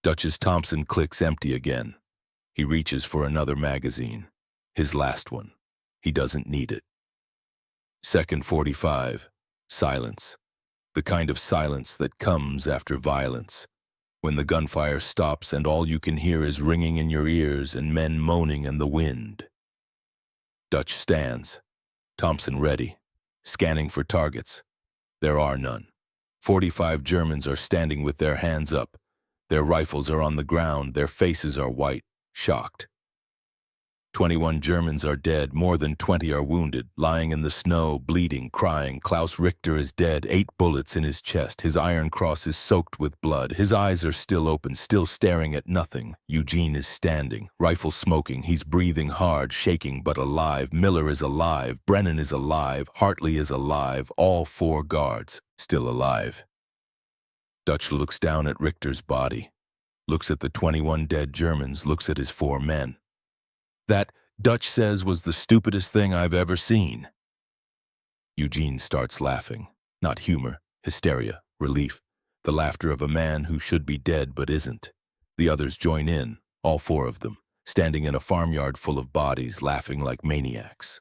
Dutch's Thompson clicks empty again. He reaches for another magazine. His last one. He doesn't need it. Second 45. Silence. The kind of silence that comes after violence. When the gunfire stops and all you can hear is ringing in your ears and men moaning in the wind. Dutch stands. Thompson ready. Scanning for targets. There are none. 45 Germans are standing with their hands up. Their rifles are on the ground. Their faces are white, shocked. 21 Germans are dead, more than 20 are wounded, lying in the snow, bleeding, crying. Klaus Richter is dead, 8 bullets in his chest. His iron cross is soaked with blood. His eyes are still open, still staring at nothing. Eugene is standing, rifle smoking. He's breathing hard, shaking, but alive. Miller is alive. Brennan is alive. Hartley is alive. All 4 guards, still alive. Dutch looks down at Richter's body, looks at the 21 dead Germans, looks at his 4 men. That, Dutch says, was the stupidest thing I've ever seen. Eugene starts laughing. Not humor, hysteria, relief. The laughter of a man who should be dead but isn't. The others join in, all 4 of them, standing in a farmyard full of bodies, laughing like maniacs.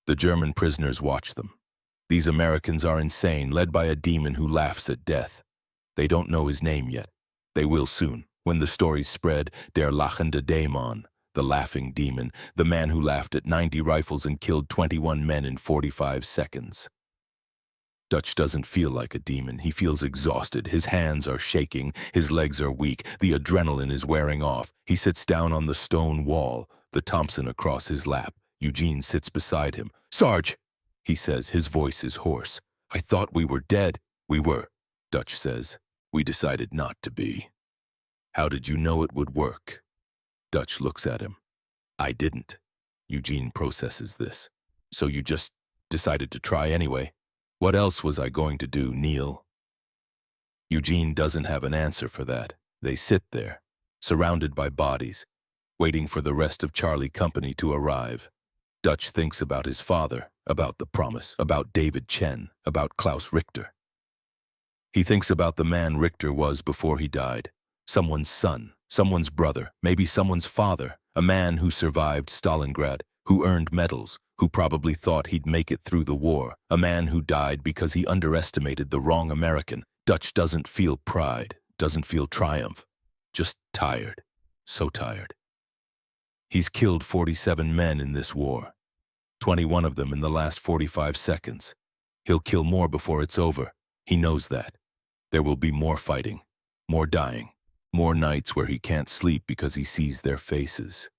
The German prisoners watch them. These Americans are insane, led by a demon who laughs at death. They don't know his name yet. They will soon. When the stories spread, der lachende Dämon, the laughing demon, the man who laughed at 90 rifles and killed 21 men in 45 seconds. Dutch doesn't feel like a demon. He feels exhausted. His hands are shaking. His legs are weak. The adrenaline is wearing off. He sits down on the stone wall, the Thompson across his lap. Eugene sits beside him. "Sarge," he says, his voice is hoarse. "I thought we were dead." "We were," Dutch says. "We decided not to be." "How did you know it would work?" Dutch looks at him. "I didn't." Eugene processes this. "So you just decided to try anyway?" "What else was I going to do, Neil?" Eugene doesn't have an answer for that. They sit there, surrounded by bodies, waiting for the rest of Charlie Company to arrive. Dutch thinks about his father, about the promise, about David Chen, about Klaus Richter. He thinks about the man Richter was before he died. Someone's son, someone's brother, maybe someone's father, a man who survived Stalingrad, who earned medals, who probably thought he'd make it through the war, a man who died because he underestimated the wrong American. Dutch doesn't feel pride, doesn't feel triumph, just tired, so tired. He's killed 47 men in this war, 21 of them in the last 45 seconds. He'll kill more before it's over. He knows that. There will be more fighting, more dying, more nights where he can't sleep because he sees their faces.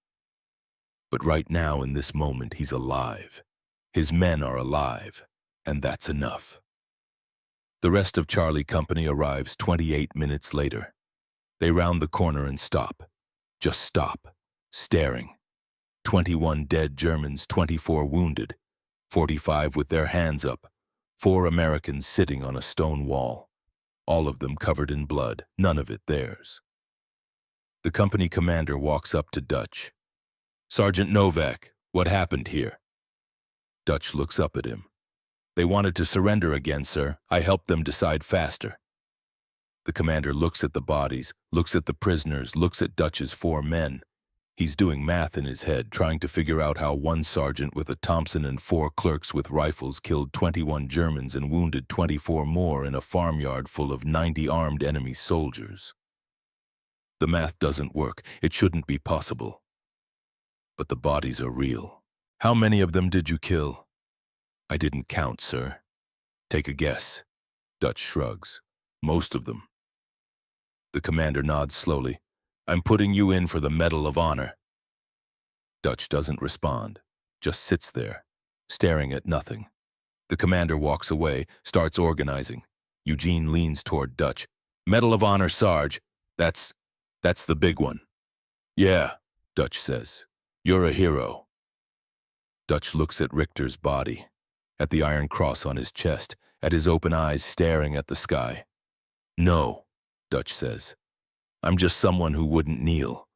But right now, in this moment, he's alive. His men are alive, and that's enough. The rest of Charlie Company arrives 28 minutes later. They round the corner and stop. Just stop, staring. 21 dead Germans, 24 wounded, 45 with their hands up, 4 Americans sitting on a stone wall, all of them covered in blood, none of it theirs. The company commander walks up to Dutch. "Sergeant Novak, what happened here?" Dutch looks up at him. "They wanted to surrender again, sir. I helped them decide faster." The commander looks at the bodies, looks at the prisoners, looks at Dutch's 4 men. He's doing math in his head, trying to figure out how one sergeant with a Thompson and 4 clerks with rifles killed 21 Germans and wounded 24 more in a farmyard full of 90 armed enemy soldiers. The math doesn't work. It shouldn't be possible. But the bodies are real. "How many of them did you kill?" "I didn't count, sir." "Take a guess." Dutch shrugs. "Most of them." The commander nods slowly. "I'm putting you in for the Medal of Honor." Dutch doesn't respond, just sits there, staring at nothing. The commander walks away, starts organizing. Eugene leans toward Dutch. "Medal of Honor, Sarge. That's the big one." "Yeah," Dutch says. "You're a hero." Dutch looks at Richter's body, at the Iron Cross on his chest, at his open eyes staring at the sky. "No," Dutch says. "I'm just someone who wouldn't kneel."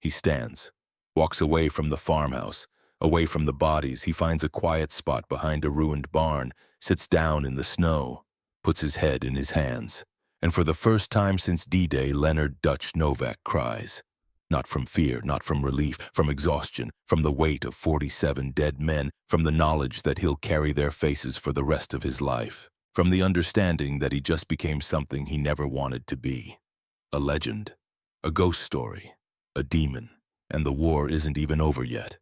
He stands, walks away from the farmhouse, away from the bodies. He finds a quiet spot behind a ruined barn, sits down in the snow, puts his head in his hands. And for the first time since D-Day, Leonard Dutch Novak cries. Not from fear, not from relief, from exhaustion, from the weight of 47 dead men, from the knowledge that he'll carry their faces for the rest of his life, from the understanding that he just became something he never wanted to be. A legend, a ghost story, a demon, and the war isn't even over yet.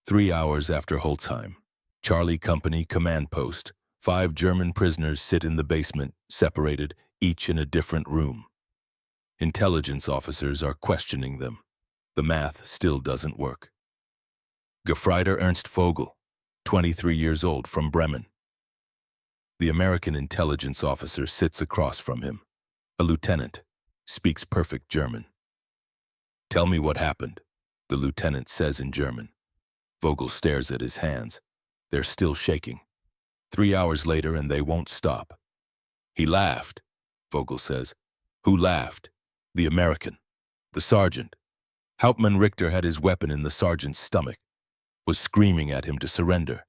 3 hours after Holzheim, Charlie Company command post, 5 German prisoners sit in the basement, separated, each in a different room. Intelligence officers are questioning them. The math still doesn't work. Gefreiter Ernst Vogel, 23 years old, from Bremen. The American intelligence officer sits across from him. A lieutenant, speaks perfect German. "Tell me what happened," the lieutenant says in German. Vogel stares at his hands. They're still shaking. 3 hours later and they won't stop. "He laughed," Vogel says. "Who laughed?" "The American. The sergeant. Hauptmann Richter had his weapon in the sergeant's stomach, was screaming at him to surrender.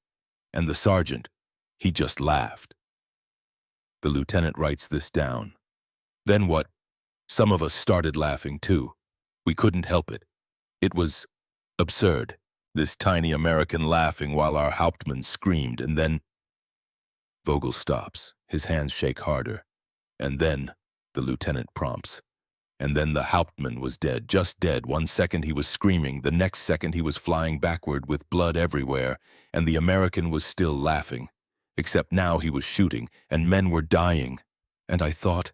And the sergeant, he just laughed." The lieutenant writes this down. "Then what? Some of us started laughing too. We couldn't help it. It was absurd, this tiny American laughing while our Hauptmann screamed, and then..." Vogel stops. His hands shake harder. And then, the lieutenant prompts. And then the Hauptmann was dead, just dead. 1 second he was screaming, the next second he was flying backward with blood everywhere, and the American was still laughing. Except now he was shooting, and men were dying. And I thought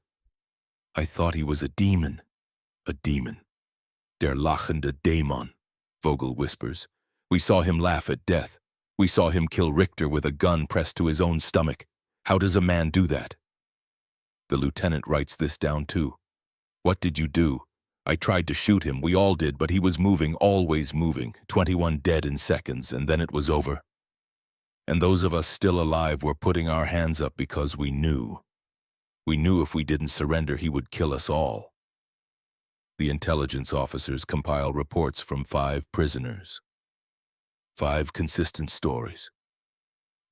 he was a demon. A demon. Der lachende Dämon, Vogel whispers. We saw him laugh at death. We saw him kill Richter with a gun pressed to his own stomach. How does a man do that? The lieutenant writes this down too. What did you do? I tried to shoot him, we all did, but he was moving, always moving. 21 dead in seconds, and then it was over. And those of us still alive were putting our hands up because we knew. We knew if we didn't surrender, he would kill us all. The intelligence officers compile reports from 5 prisoners. 5 consistent stories.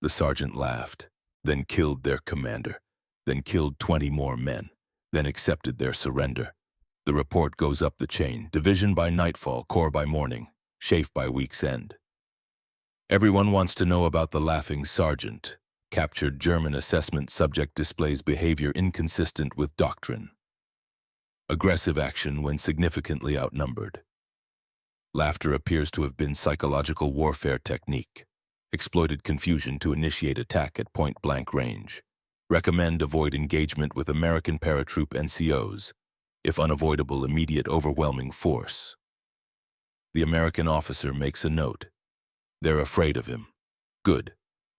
The sergeant laughed, then killed their commander, then killed 20 more men, then accepted their surrender. The report goes up the chain, division by nightfall, corps by morning, chafe by week's end. Everyone wants to know about the laughing sergeant. Captured German assessment subject displays behavior inconsistent with doctrine. Aggressive action when significantly outnumbered. Laughter appears to have been psychological warfare technique. Exploited confusion to initiate attack at point-blank range. Recommend avoid engagement with American paratroop NCOs. If unavoidable, immediate overwhelming force. The American officer makes a note. They're afraid of him. Good.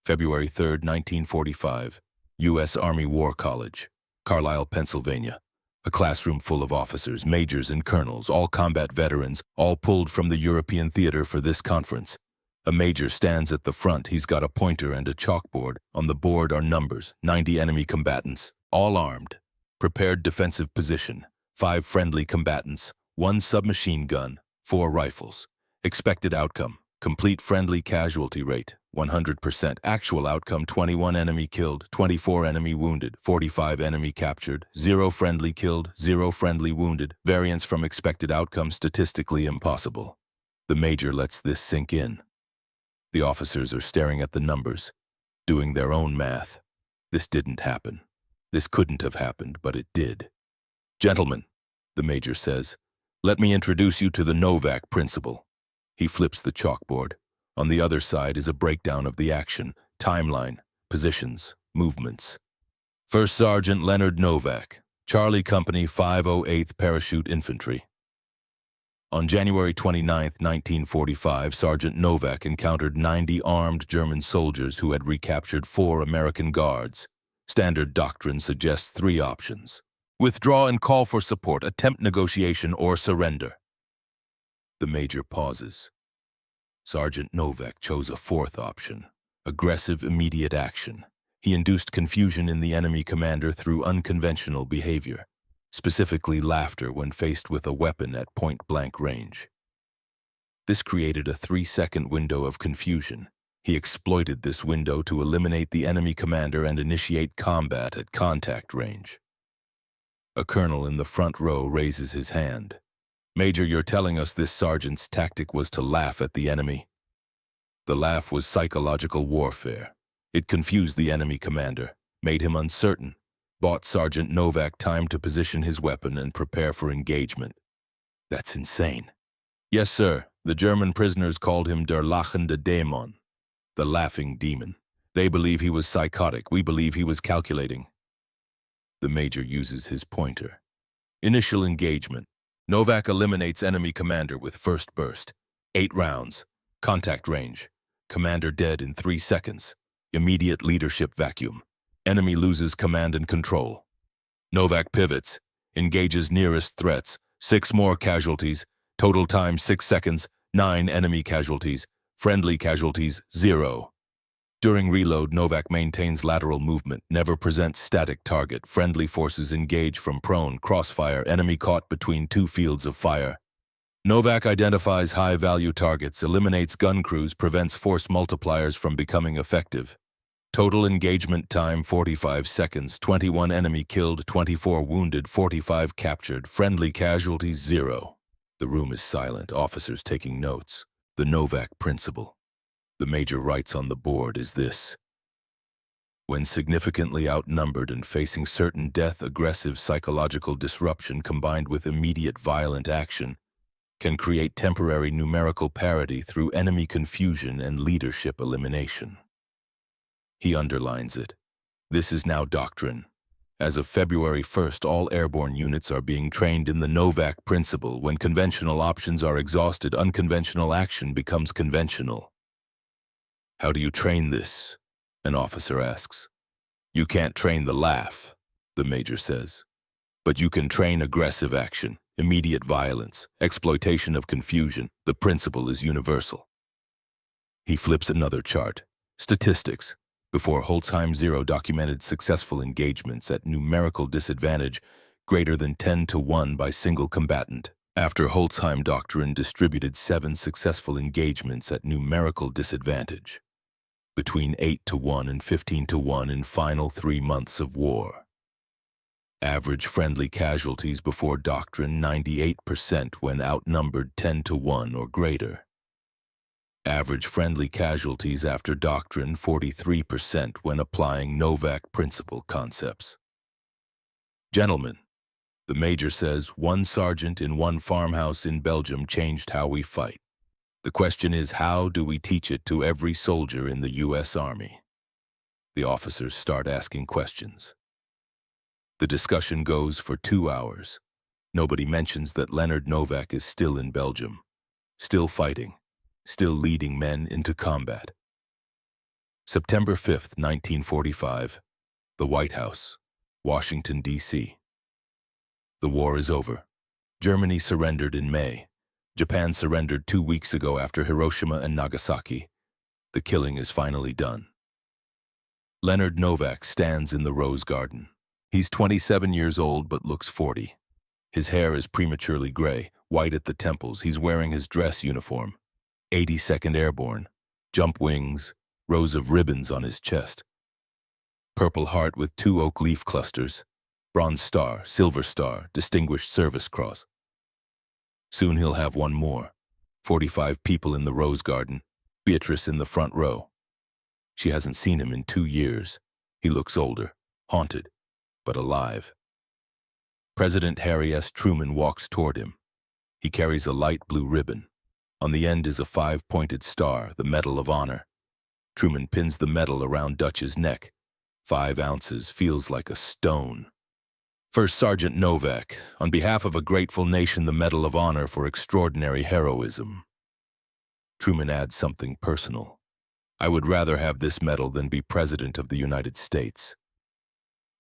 February 3, 1945. U.S. Army War College, Carlisle, Pennsylvania. A classroom full of officers, majors, and colonels, all combat veterans, all pulled from the European theater for this conference. A major stands at the front. He's got a pointer and a chalkboard. On the board are numbers, 90 enemy combatants, all armed. Prepared defensive position, 5 friendly combatants, 1 submachine gun, 4 rifles. Expected outcome, complete friendly casualty rate, 100%. Actual outcome, 21 enemy killed, 24 enemy wounded, 45 enemy captured, 0 friendly killed, 0 friendly wounded. Variance from expected outcome statistically impossible. The major lets this sink in. The officers are staring at the numbers, doing their own math. This didn't happen. This couldn't have happened, but it did. Gentlemen, the major says, let me introduce you to the Novak principle. He flips the chalkboard. On the other side is a breakdown of the action, timeline, positions, movements. First Sergeant Leonard Novak, Charlie Company 508th Parachute Infantry. On January 29, 1945, Sergeant Novak encountered 90 armed German soldiers who had recaptured 4 American guards. Standard doctrine suggests 3 options. Withdraw and call for support, attempt negotiation, or surrender. The major pauses. Sergeant Novak chose a 4th option, aggressive immediate action. He induced confusion in the enemy commander through unconventional behavior, specifically laughter when faced with a weapon at point-blank range. This created a 3-second window of confusion. He exploited this window to eliminate the enemy commander and initiate combat at contact range. A colonel in the front row raises his hand. Major, you're telling us this sergeant's tactic was to laugh at the enemy? The laugh was psychological warfare. It confused the enemy commander, made him uncertain, bought Sergeant Novak time to position his weapon and prepare for engagement. That's insane. Yes, sir. The German prisoners called him der lachende Dämon, the laughing demon. They believe he was psychotic. We believe he was calculating. The major uses his pointer. Initial engagement. Novak eliminates enemy commander with first burst. 8 rounds. Contact range. Commander dead in 3 seconds. Immediate leadership vacuum. Enemy loses command and control. Novak pivots. Engages nearest threats. 6 more casualties. Total time 6 seconds. 9 enemy casualties. Friendly casualties 0. During reload, Novak maintains lateral movement, never presents static target. Friendly forces engage from prone, crossfire, enemy caught between 2 fields of fire. Novak identifies high-value targets, eliminates gun crews, prevents force multipliers from becoming effective. Total engagement time 45 seconds, 21 enemy killed, 24 wounded, 45 captured, friendly casualties 0. The room is silent, officers taking notes. The Novak principle. The major writes on the board is this. When significantly outnumbered and facing certain death, aggressive psychological disruption combined with immediate violent action can create temporary numerical parity through enemy confusion and leadership elimination. He underlines it. This is now doctrine. As of February 1st, all airborne units are being trained in the Novak principle. When conventional options are exhausted, unconventional action becomes conventional. How do you train this? An officer asks. You can't train the laugh, the major says. But you can train aggressive action, immediate violence, exploitation of confusion. The principle is universal. He flips another chart. Statistics. Before Holzheim, 0 documented successful engagements at numerical disadvantage greater than 10-1 by single combatant. After Holzheim doctrine distributed 7 successful engagements at numerical disadvantage, between 8-1 and 15-1 in final 3 months of war. Average friendly casualties before doctrine 98% when outnumbered 10-1 or greater. Average friendly casualties after doctrine 43% when applying Novak principle concepts. Gentlemen, the major says, one sergeant in one farmhouse in Belgium changed how we fight. The question is, how do we teach it to every soldier in the U.S. Army? The officers start asking questions. The discussion goes for 2 hours. Nobody mentions that Leonard Novak is still in Belgium, still fighting, still leading men into combat. September 5th, 1945, the White House, Washington, D.C. The war is over. Germany surrendered in May. Japan surrendered 2 weeks ago after Hiroshima and Nagasaki. The killing is finally done. Leonard Novak stands in the Rose Garden. He's 27 years old but looks 40. His hair is prematurely gray, white at the temples. He's wearing his dress uniform. 82nd Airborne, jump wings, rows of ribbons on his chest. Purple Heart with 2 oak leaf clusters, Bronze Star, Silver Star, Distinguished Service Cross. Soon he'll have one more. 45 people in the Rose Garden, Beatrice in the front row. She hasn't seen him in 2 years. He looks older, haunted, but alive. President Harry S. Truman walks toward him. He carries a light blue ribbon. On the end is a 5-pointed star, the Medal of Honor. Truman pins the medal around Dutch's neck. 5 ounces, feels like a stone. First Sergeant Novak, on behalf of a grateful nation, the Medal of Honor for extraordinary heroism. Truman adds something personal. I would rather have this medal than be President of the United States.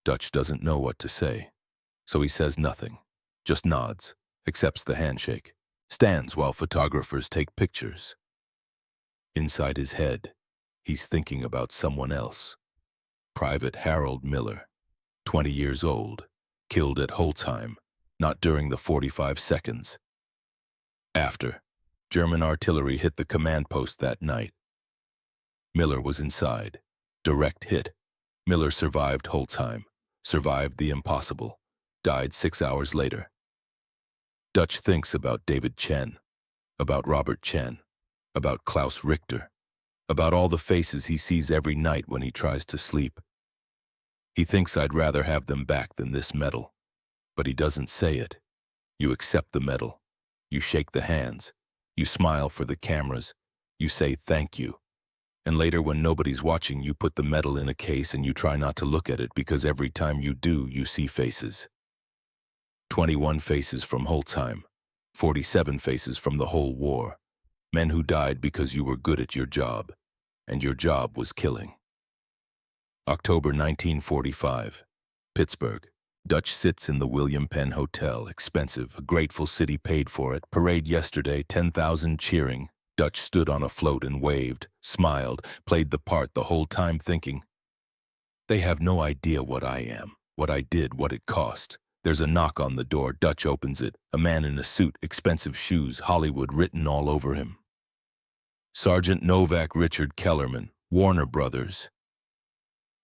Dutch doesn't know what to say, so he says nothing, just nods, accepts the handshake, stands while photographers take pictures. Inside his head, he's thinking about someone else. Private Harold Miller, 20 years old, killed at Holzheim, not during the 45 seconds. After, German artillery hit the command post that night. Miller was inside. Direct hit. Miller survived Holzheim, survived the impossible, died 6 hours later. Dutch thinks about David Chen, about Robert Chen, about Klaus Richter, about all the faces he sees every night when he tries to sleep. He thinks I'd rather have them back than this medal, but he doesn't say it. You accept the medal. You shake the hands. You smile for the cameras. You say thank you. And later, when nobody's watching, you put the medal in a case and you try not to look at it, because every time you do, you see faces. 21 faces from Holzheim, 47 faces from the whole war. Men who died because you were good at your job, and your job was killing. October 1945, Pittsburgh. Dutch sits in the William Penn Hotel, expensive, a grateful city paid for it. Parade yesterday, 10,000 cheering. Dutch stood on a float and waved, smiled, played the part the whole time thinking, they have no idea what I am, what I did, what it cost. There's a knock on the door. Dutch opens it. A man in a suit, expensive shoes, Hollywood written all over him. Sergeant Novak Richard Kellerman, Warner Brothers.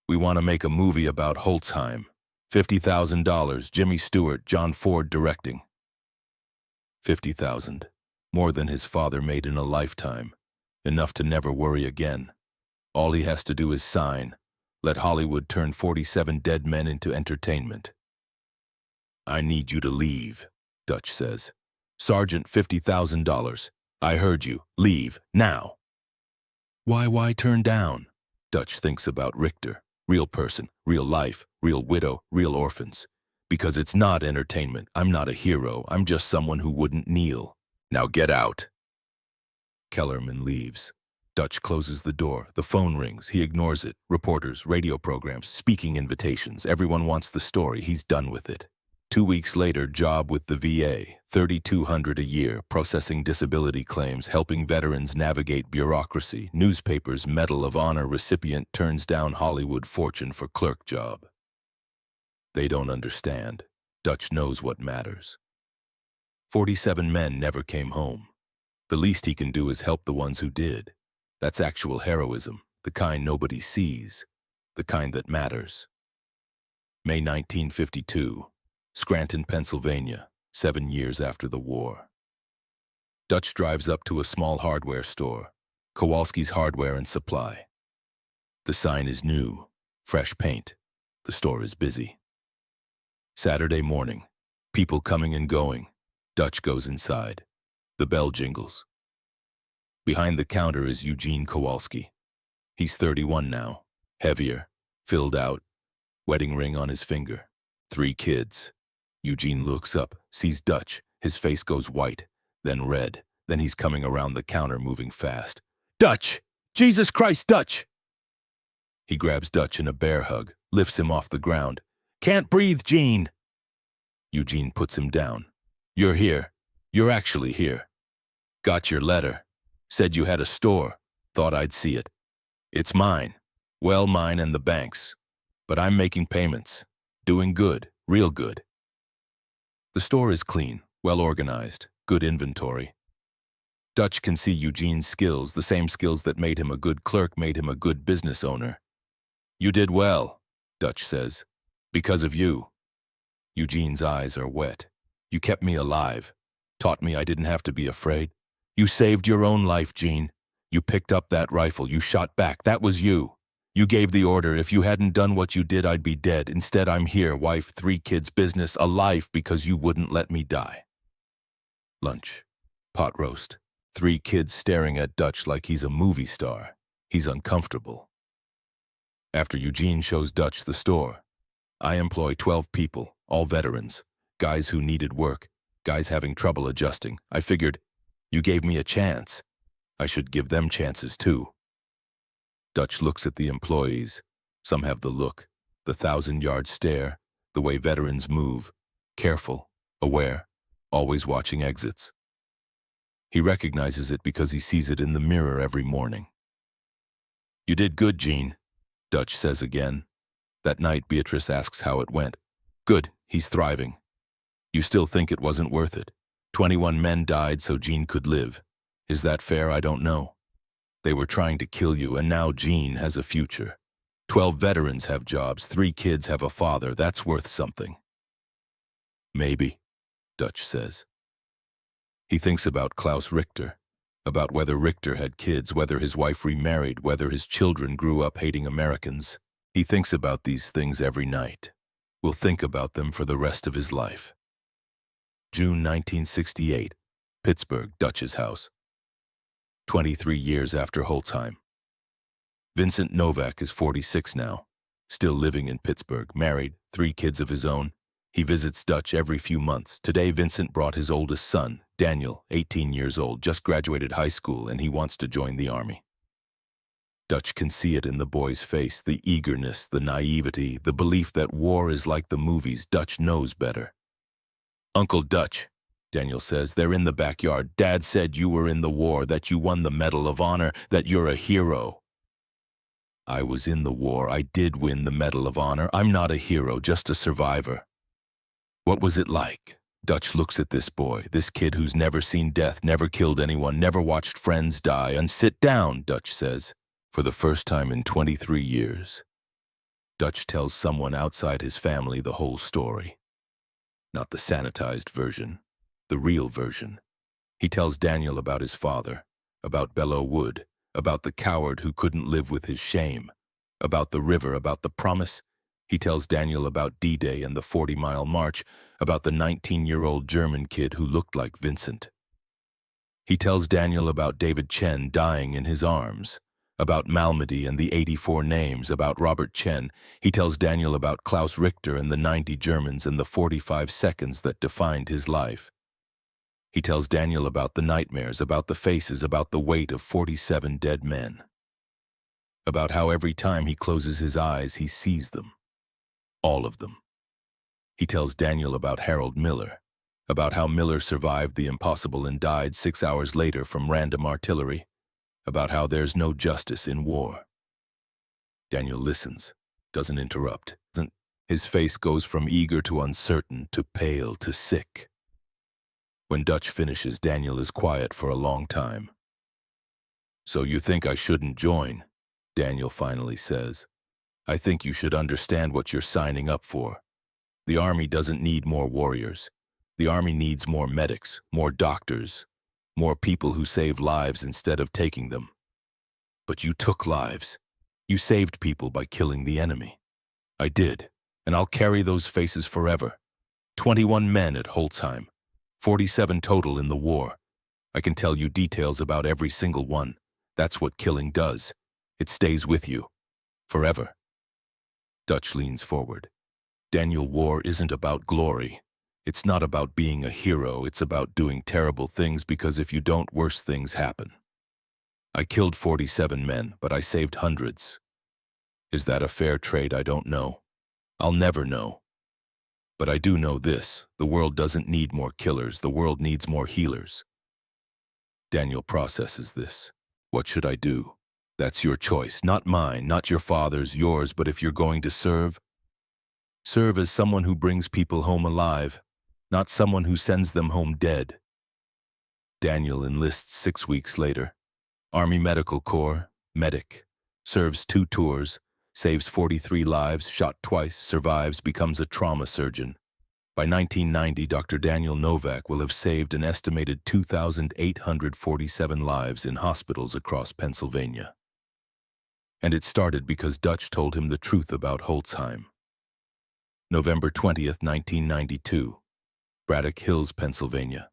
We want to make a movie about Holzheim. $50,000, Jimmy Stewart, John Ford directing. 50,000, more than his father made in a lifetime, enough to never worry again. All he has to do is sign, Let Hollywood turn 47 dead men into entertainment. I need you to leave, Dutch says. Sergeant, $50,000. I heard you. Leave, now. Why turn down? Dutch thinks about Richter. Real person, real life, real widow, real orphans. Because it's not entertainment. I'm not a hero. I'm just someone who wouldn't kneel. Now get out. Kellerman leaves. Dutch closes the door. The phone rings. He ignores it. Reporters, radio programs, speaking invitations. Everyone wants the story. He's done with it. 2 weeks later, job with the VA, $3,200 a year, processing disability claims, helping veterans navigate bureaucracy. Newspapers, Medal of Honor recipient turns down Hollywood fortune for clerk job. They don't understand. Dutch knows what matters. 47 men never came home. The least he can do is help the ones who did. That's actual heroism, the kind nobody sees, the kind that matters. May 1952. Scranton, Pennsylvania, 7 years after the war. Dutch drives up to a small hardware store, Kowalski's Hardware and Supply. The sign is new, fresh paint. The store is busy. Saturday morning, people coming and going. Dutch goes inside. The bell jingles. Behind the counter is Eugene Kowalski. He's 31 now, heavier, filled out, wedding ring on his finger, 3 kids. Eugene looks up, sees Dutch. His face goes white, then red. Then he's coming around the counter, moving fast. Dutch! Jesus Christ, Dutch! He grabs Dutch in a bear hug, lifts him off the ground. Can't breathe, Gene! Eugene puts him down. You're here. You're actually here. Got your letter. Said you had a store. Thought I'd see it. It's mine. Well, mine and the bank's. But I'm making payments. Doing good, real good. The store is clean, well organized, good inventory. Dutch can see Eugene's skills, the same skills that made him a good clerk, made him a good business owner. You did well, Dutch says. Because of you. Eugene's eyes are wet. You kept me alive. Taught me I didn't have to be afraid. You saved your own life, Gene. You picked up that rifle. You shot back. That was you. You gave the order. If you hadn't done what you did, I'd be dead. Instead, I'm here, wife, 3 kids, business, a life because you wouldn't let me die. Lunch. Pot roast. 3 kids staring at Dutch like he's a movie star. He's uncomfortable. After Eugene shows Dutch the store, I employ 12 people, all veterans, guys who needed work, guys having trouble adjusting. I figured, you gave me a chance. I should give them chances too. Dutch looks at the employees. Some have the look, the 1,000-yard stare, the way veterans move, careful, aware, always watching exits. He recognizes it because he sees it in the mirror every morning. You did good, Gene, Dutch says again. That night, Beatrice asks how it went. Good, he's thriving. You still think it wasn't worth it. 21 men died so Gene could live. Is that fair? I don't know. They were trying to kill you, and now Gene has a future. 12 veterans have jobs, 3 kids have a father. That's worth something. Maybe, Dutch says. He thinks about Klaus Richter, about whether Richter had kids, whether his wife remarried, whether his children grew up hating Americans. He thinks about these things every night. Will think about them for the rest of his life. June 1968, Pittsburgh, Dutch's house. 23 years after Holtzheim. Vincent Novak is 46 now, still living in Pittsburgh, married, 3 kids of his own. He visits Dutch every few months. Today, Vincent brought his oldest son, Daniel, 18 years old, just graduated high school, and he wants to join the army. Dutch can see it in the boy's face, the eagerness, the naivety, the belief that war is like the movies. Dutch knows better. Uncle Dutch, Daniel says, they're in the backyard. Dad said you were in the war, that you won the Medal of Honor, that you're a hero. I was in the war. I did win the Medal of Honor. I'm not a hero, just a survivor. What was it like? Dutch looks at this boy, this kid who's never seen death, never killed anyone, never watched friends die. And sit down, Dutch says, for the first time in 23 years. Dutch tells someone outside his family the whole story. Not the sanitized version, the real version. He tells Daniel about his father, about Belleau Wood, about the coward who couldn't live with his shame, About the river, about the promise. He tells Daniel about D-Day and the 40-mile march, about the 19-year-old German kid who looked like Vincent. He tells Daniel about David Chen dying in his arms, about Malmedy and the 84 names, about Robert Chen. He tells Daniel about Klaus Richter and the 90 Germans and the 45 seconds that defined his life. He tells Daniel about the nightmares, about the faces, about the weight of 47 dead men. About how every time he closes his eyes, he sees them. All of them. He tells Daniel about Harold Miller, about how Miller survived the impossible and died 6 hours later from random artillery, about how there's no justice in war. Daniel listens, doesn't interrupt. His face goes from eager to uncertain to pale to sick. When Dutch finishes, Daniel is quiet for a long time. "So you think I shouldn't join?" Daniel finally says. "I think you should understand what you're signing up for. The Army doesn't need more warriors. The Army needs more medics, more doctors, more people who save lives instead of taking them. But you took lives. You saved people by killing the enemy. I did, and I'll carry those faces forever. 21 men at Holzheim, 47 total in the war. I can tell you details about every single one. That's what killing does. It stays with you. Forever." Dutch leans forward. "Daniel, war isn't about glory. It's not about being a hero. It's about doing terrible things, because if you don't, worse things happen. I killed 47 men, but I saved hundreds. Is that a fair trade? I don't know. I'll never know. But I do know this: the world doesn't need more killers. The world needs more healers." Daniel processes this. "What should I do?" "That's your choice, not mine, not your father's, yours. But if you're going to serve as someone who brings people home alive, not someone who sends them home dead." Daniel enlists 6 weeks later. Army Medical Corps, medic, serves 2 tours, saves 43 lives, shot twice, survives, becomes a trauma surgeon. By 1990, Dr. Daniel Novak will have saved an estimated 2,847 lives in hospitals across Pennsylvania. And it started because Dutch told him the truth about Holzheim. November 20th, 1992, Braddock Hills, Pennsylvania.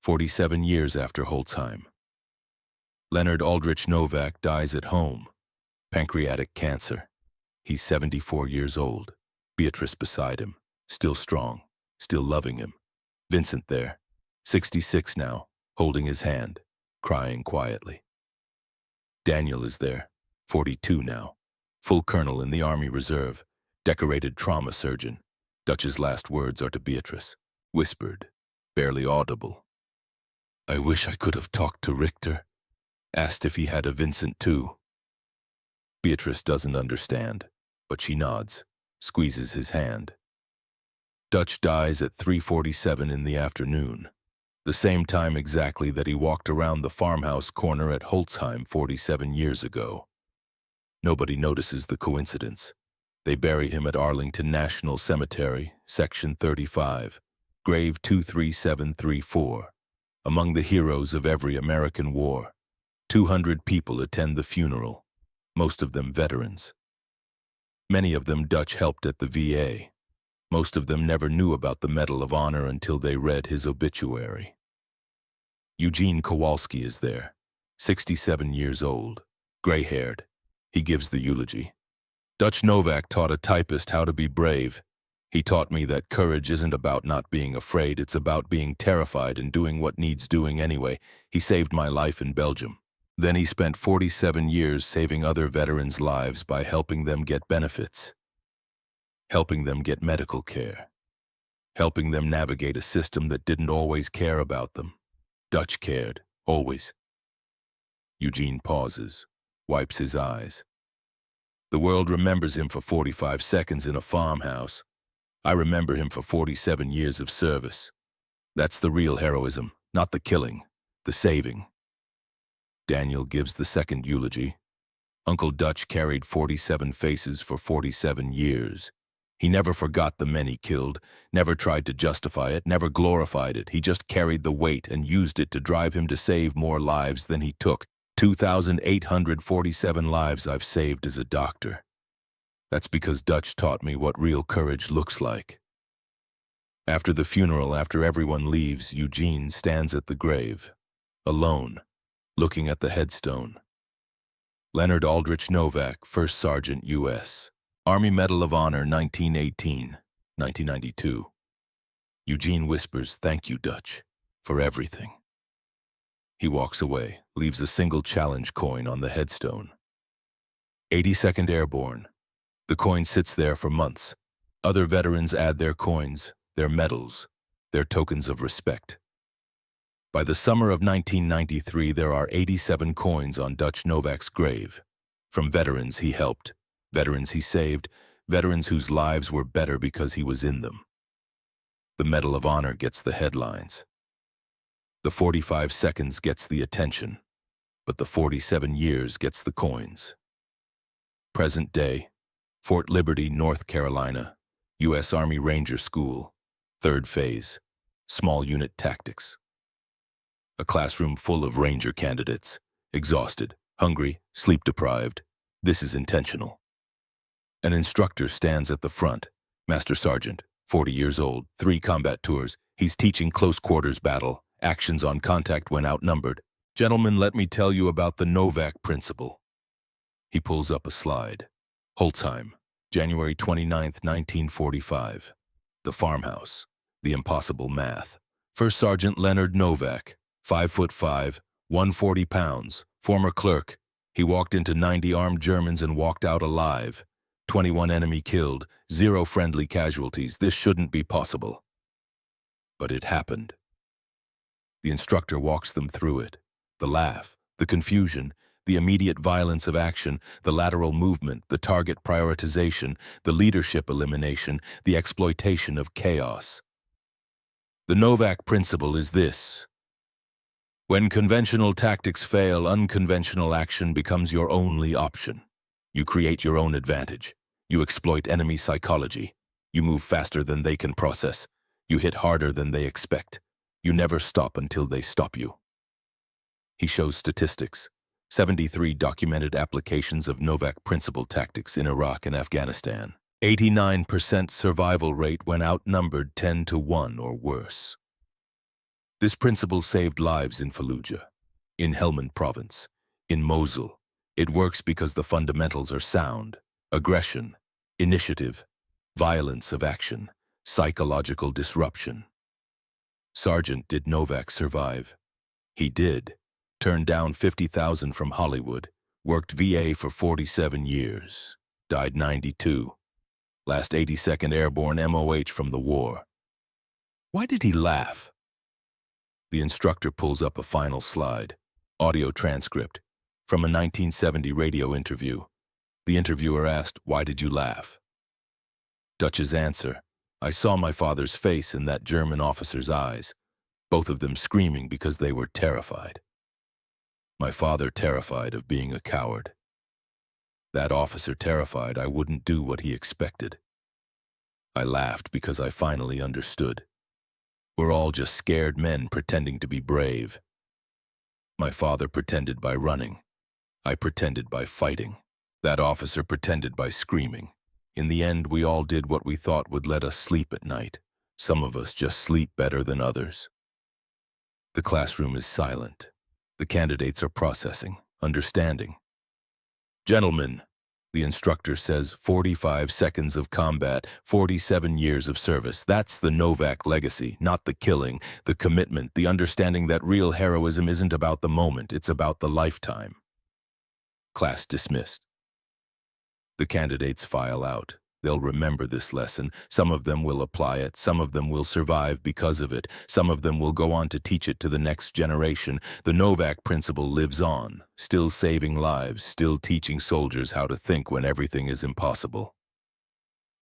47 years after Holzheim. Leonard Aldrich Novak dies at home. Pancreatic cancer. He's 74 years old. Beatrice beside him, still strong, still loving him. Vincent there, 66 now, holding his hand, crying quietly. Daniel is there, 42 now, full colonel in the Army Reserve, decorated trauma surgeon. Dutch's last words are to Beatrice, whispered, barely audible. "I wish I could have talked to Richter, asked if he had a Vincent too." Beatrice doesn't understand, but she nods, squeezes his hand. Dutch dies at 3:47 in the afternoon, the same time exactly that he walked around the farmhouse corner at Holzheim 47 years ago. Nobody notices the coincidence. They bury him at Arlington National Cemetery, Section 35, grave 23734, among the heroes of every American war. 200 people attend the funeral, most of them veterans. Many of them Dutch helped at the VA. Most of them never knew about the Medal of Honor until they read his obituary. Eugene Kowalski is there, 67 years old, gray-haired. He gives the eulogy. "Dutch Novak taught a typist how to be brave. He taught me that courage isn't about not being afraid, it's about being terrified and doing what needs doing anyway. He saved my life in Belgium. Then he spent 47 years saving other veterans' lives by helping them get benefits, helping them get medical care, helping them navigate a system that didn't always care about them. Dutch cared, always." Eugene pauses, wipes his eyes. "The world remembers him for 45 seconds in a farmhouse. I remember him for 47 years of service. That's the real heroism, not the killing, the saving." Daniel gives the second eulogy. Uncle Dutch carried 47 faces for 47 years. He never forgot the men he killed, never tried to justify it, never glorified it. He just carried the weight and used it to drive him to save more lives than he took. 2,847 lives I've saved as a doctor. That's because Dutch taught me what real courage looks like. After the funeral, after everyone leaves, Eugene stands at the grave, alone, looking at the headstone. Leonard Aldrich Novak, 1st Sergeant, U.S. Army Medal of Honor, 1918, 1992. Eugene whispers, "Thank you, Dutch, for everything." He walks away, leaves a single challenge coin on the headstone. 82nd Airborne. The coin sits there for months. Other veterans add their coins, their medals, their tokens of respect. By the summer of 1993, there are 87 coins on Dutch Novak's grave, from veterans he helped, veterans he saved, veterans whose lives were better because he was in them. The Medal of Honor gets the headlines. The 45 seconds gets the attention, but the 47 years gets the coins. Present day, Fort Liberty, North Carolina, U.S. Army Ranger School, 3rd phase, small unit tactics. A classroom full of Ranger candidates, exhausted, hungry, sleep-deprived. This is intentional. An instructor stands at the front, Master Sergeant, 40 years old, 3 combat tours. He's teaching close quarters battle, actions on contact when outnumbered. "Gentlemen, let me tell you about the Novak principle." He pulls up a slide. Holtzheim, January 29, 1945. The farmhouse, the impossible math. 1st Sergeant Leonard Novak, 5'5", 140 pounds, former clerk. He walked into 90 armed Germans and walked out alive. 21 enemy killed, 0 friendly casualties. This shouldn't be possible. But it happened. The instructor walks them through it. The laugh, the confusion, the immediate violence of action, the lateral movement, the target prioritization, the leadership elimination, the exploitation of chaos. The Novak principle is this: when conventional tactics fail, unconventional action becomes your only option. You create your own advantage. You exploit enemy psychology. You move faster than they can process. You hit harder than they expect. You never stop until they stop you. He shows statistics. 73 documented applications of Novak principle tactics in Iraq and Afghanistan. 89% survival rate when outnumbered 10-1 or worse. This principle saved lives in Fallujah, in Helmand Province, in Mosul. It works because the fundamentals are sound: aggression, initiative, violence of action, psychological disruption. Sergeant, did Novak survive? He did. Turned down $50,000 from Hollywood, worked VA for 47 years, died 92. Last 82nd Airborne MOH from the war. Why did he laugh? The instructor pulls up a final slide, audio transcript, from a 1970 radio interview. The interviewer asked, "Why did you laugh?" Dutch's answer: "I saw my father's face in that German officer's eyes, both of them screaming because they were terrified. My father terrified of being a coward. That officer terrified I wouldn't do what he expected. I laughed because I finally understood. We're all just scared men pretending to be brave. My father pretended by running. I pretended by fighting. That officer pretended by screaming. In the end, we all did what we thought would let us sleep at night. Some of us just sleep better than others." The classroom is silent. The candidates are processing, understanding. "Gentlemen," the instructor says, 45 seconds of combat, 47 years of service. That's the Novak legacy, not the killing, the commitment, the understanding that real heroism isn't about the moment, it's about the lifetime. Class dismissed. The candidates file out. They'll remember this lesson. Some of them will apply it. Some of them will survive because of it. Some of them will go on to teach it to the next generation. The Novak principle lives on, still saving lives, still teaching soldiers how to think when everything is impossible.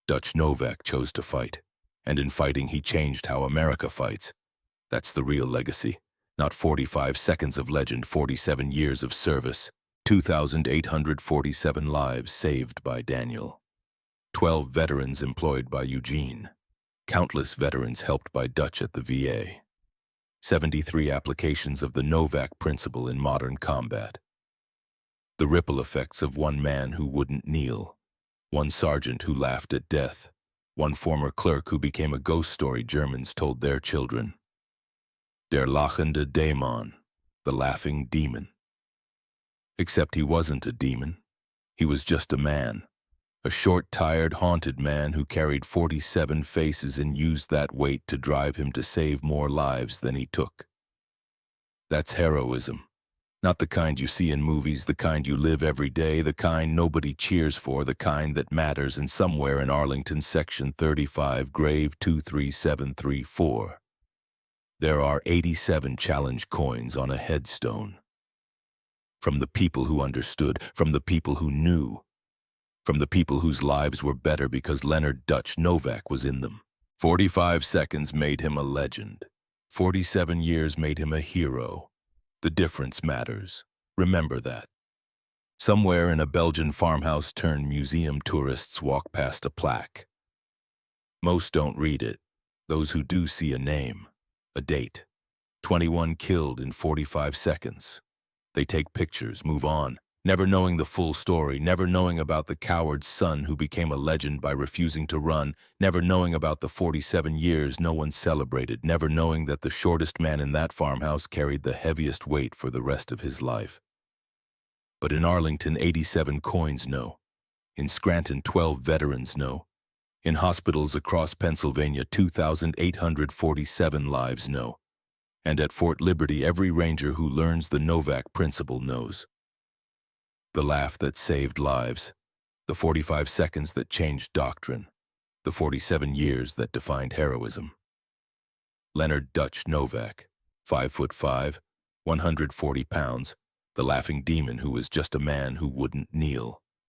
Dutch Novak chose to fight, and in fighting he changed how America fights. That's the real legacy. Not 45 seconds of legend, 47 years of service. 2,847 lives saved by Daniel. 12 veterans employed by Eugene. Countless veterans helped by Dutch at the VA. 73 applications of the Novak principle in modern combat. The ripple effects of one man who wouldn't kneel, one sergeant who laughed at death, one former clerk who became a ghost story Germans told their children. Der lachende Dämon, the laughing demon. Except he wasn't a demon. He was just a man. A short, tired, haunted man who carried 47 faces and used that weight to drive him to save more lives than he took. That's heroism. Not the kind you see in movies, the kind you live every day, the kind nobody cheers for, the kind that matters, and somewhere in Arlington, Section 35, Grave 23734. There are 87 challenge coins on a headstone. From the people who understood, from the people who knew, from the people whose lives were better because Leonard Dutch Novak was in them. 45 seconds made him a legend. 47 years made him a hero. The difference matters. Remember that. Somewhere in a Belgian farmhouse turned museum, tourists walk past a plaque. Most don't read it. Those who do see a name, a date. 21 killed in 45 seconds. They take pictures, move on, never knowing the full story, never knowing about the coward's son who became a legend by refusing to run, never knowing about the 47 years no one celebrated, never knowing that the shortest man in that farmhouse carried the heaviest weight for the rest of his life. But in Arlington, 87 coins know. In Scranton, 12 veterans know. In hospitals across Pennsylvania, 2,847 lives know. And at Fort Liberty, every ranger who learns the Novak principle knows. The laugh that saved lives, the 45 seconds that changed doctrine, the 47 years that defined heroism. Leonard Dutch Novak, 5'5", 140 pounds, the laughing demon who was just a man who wouldn't kneel.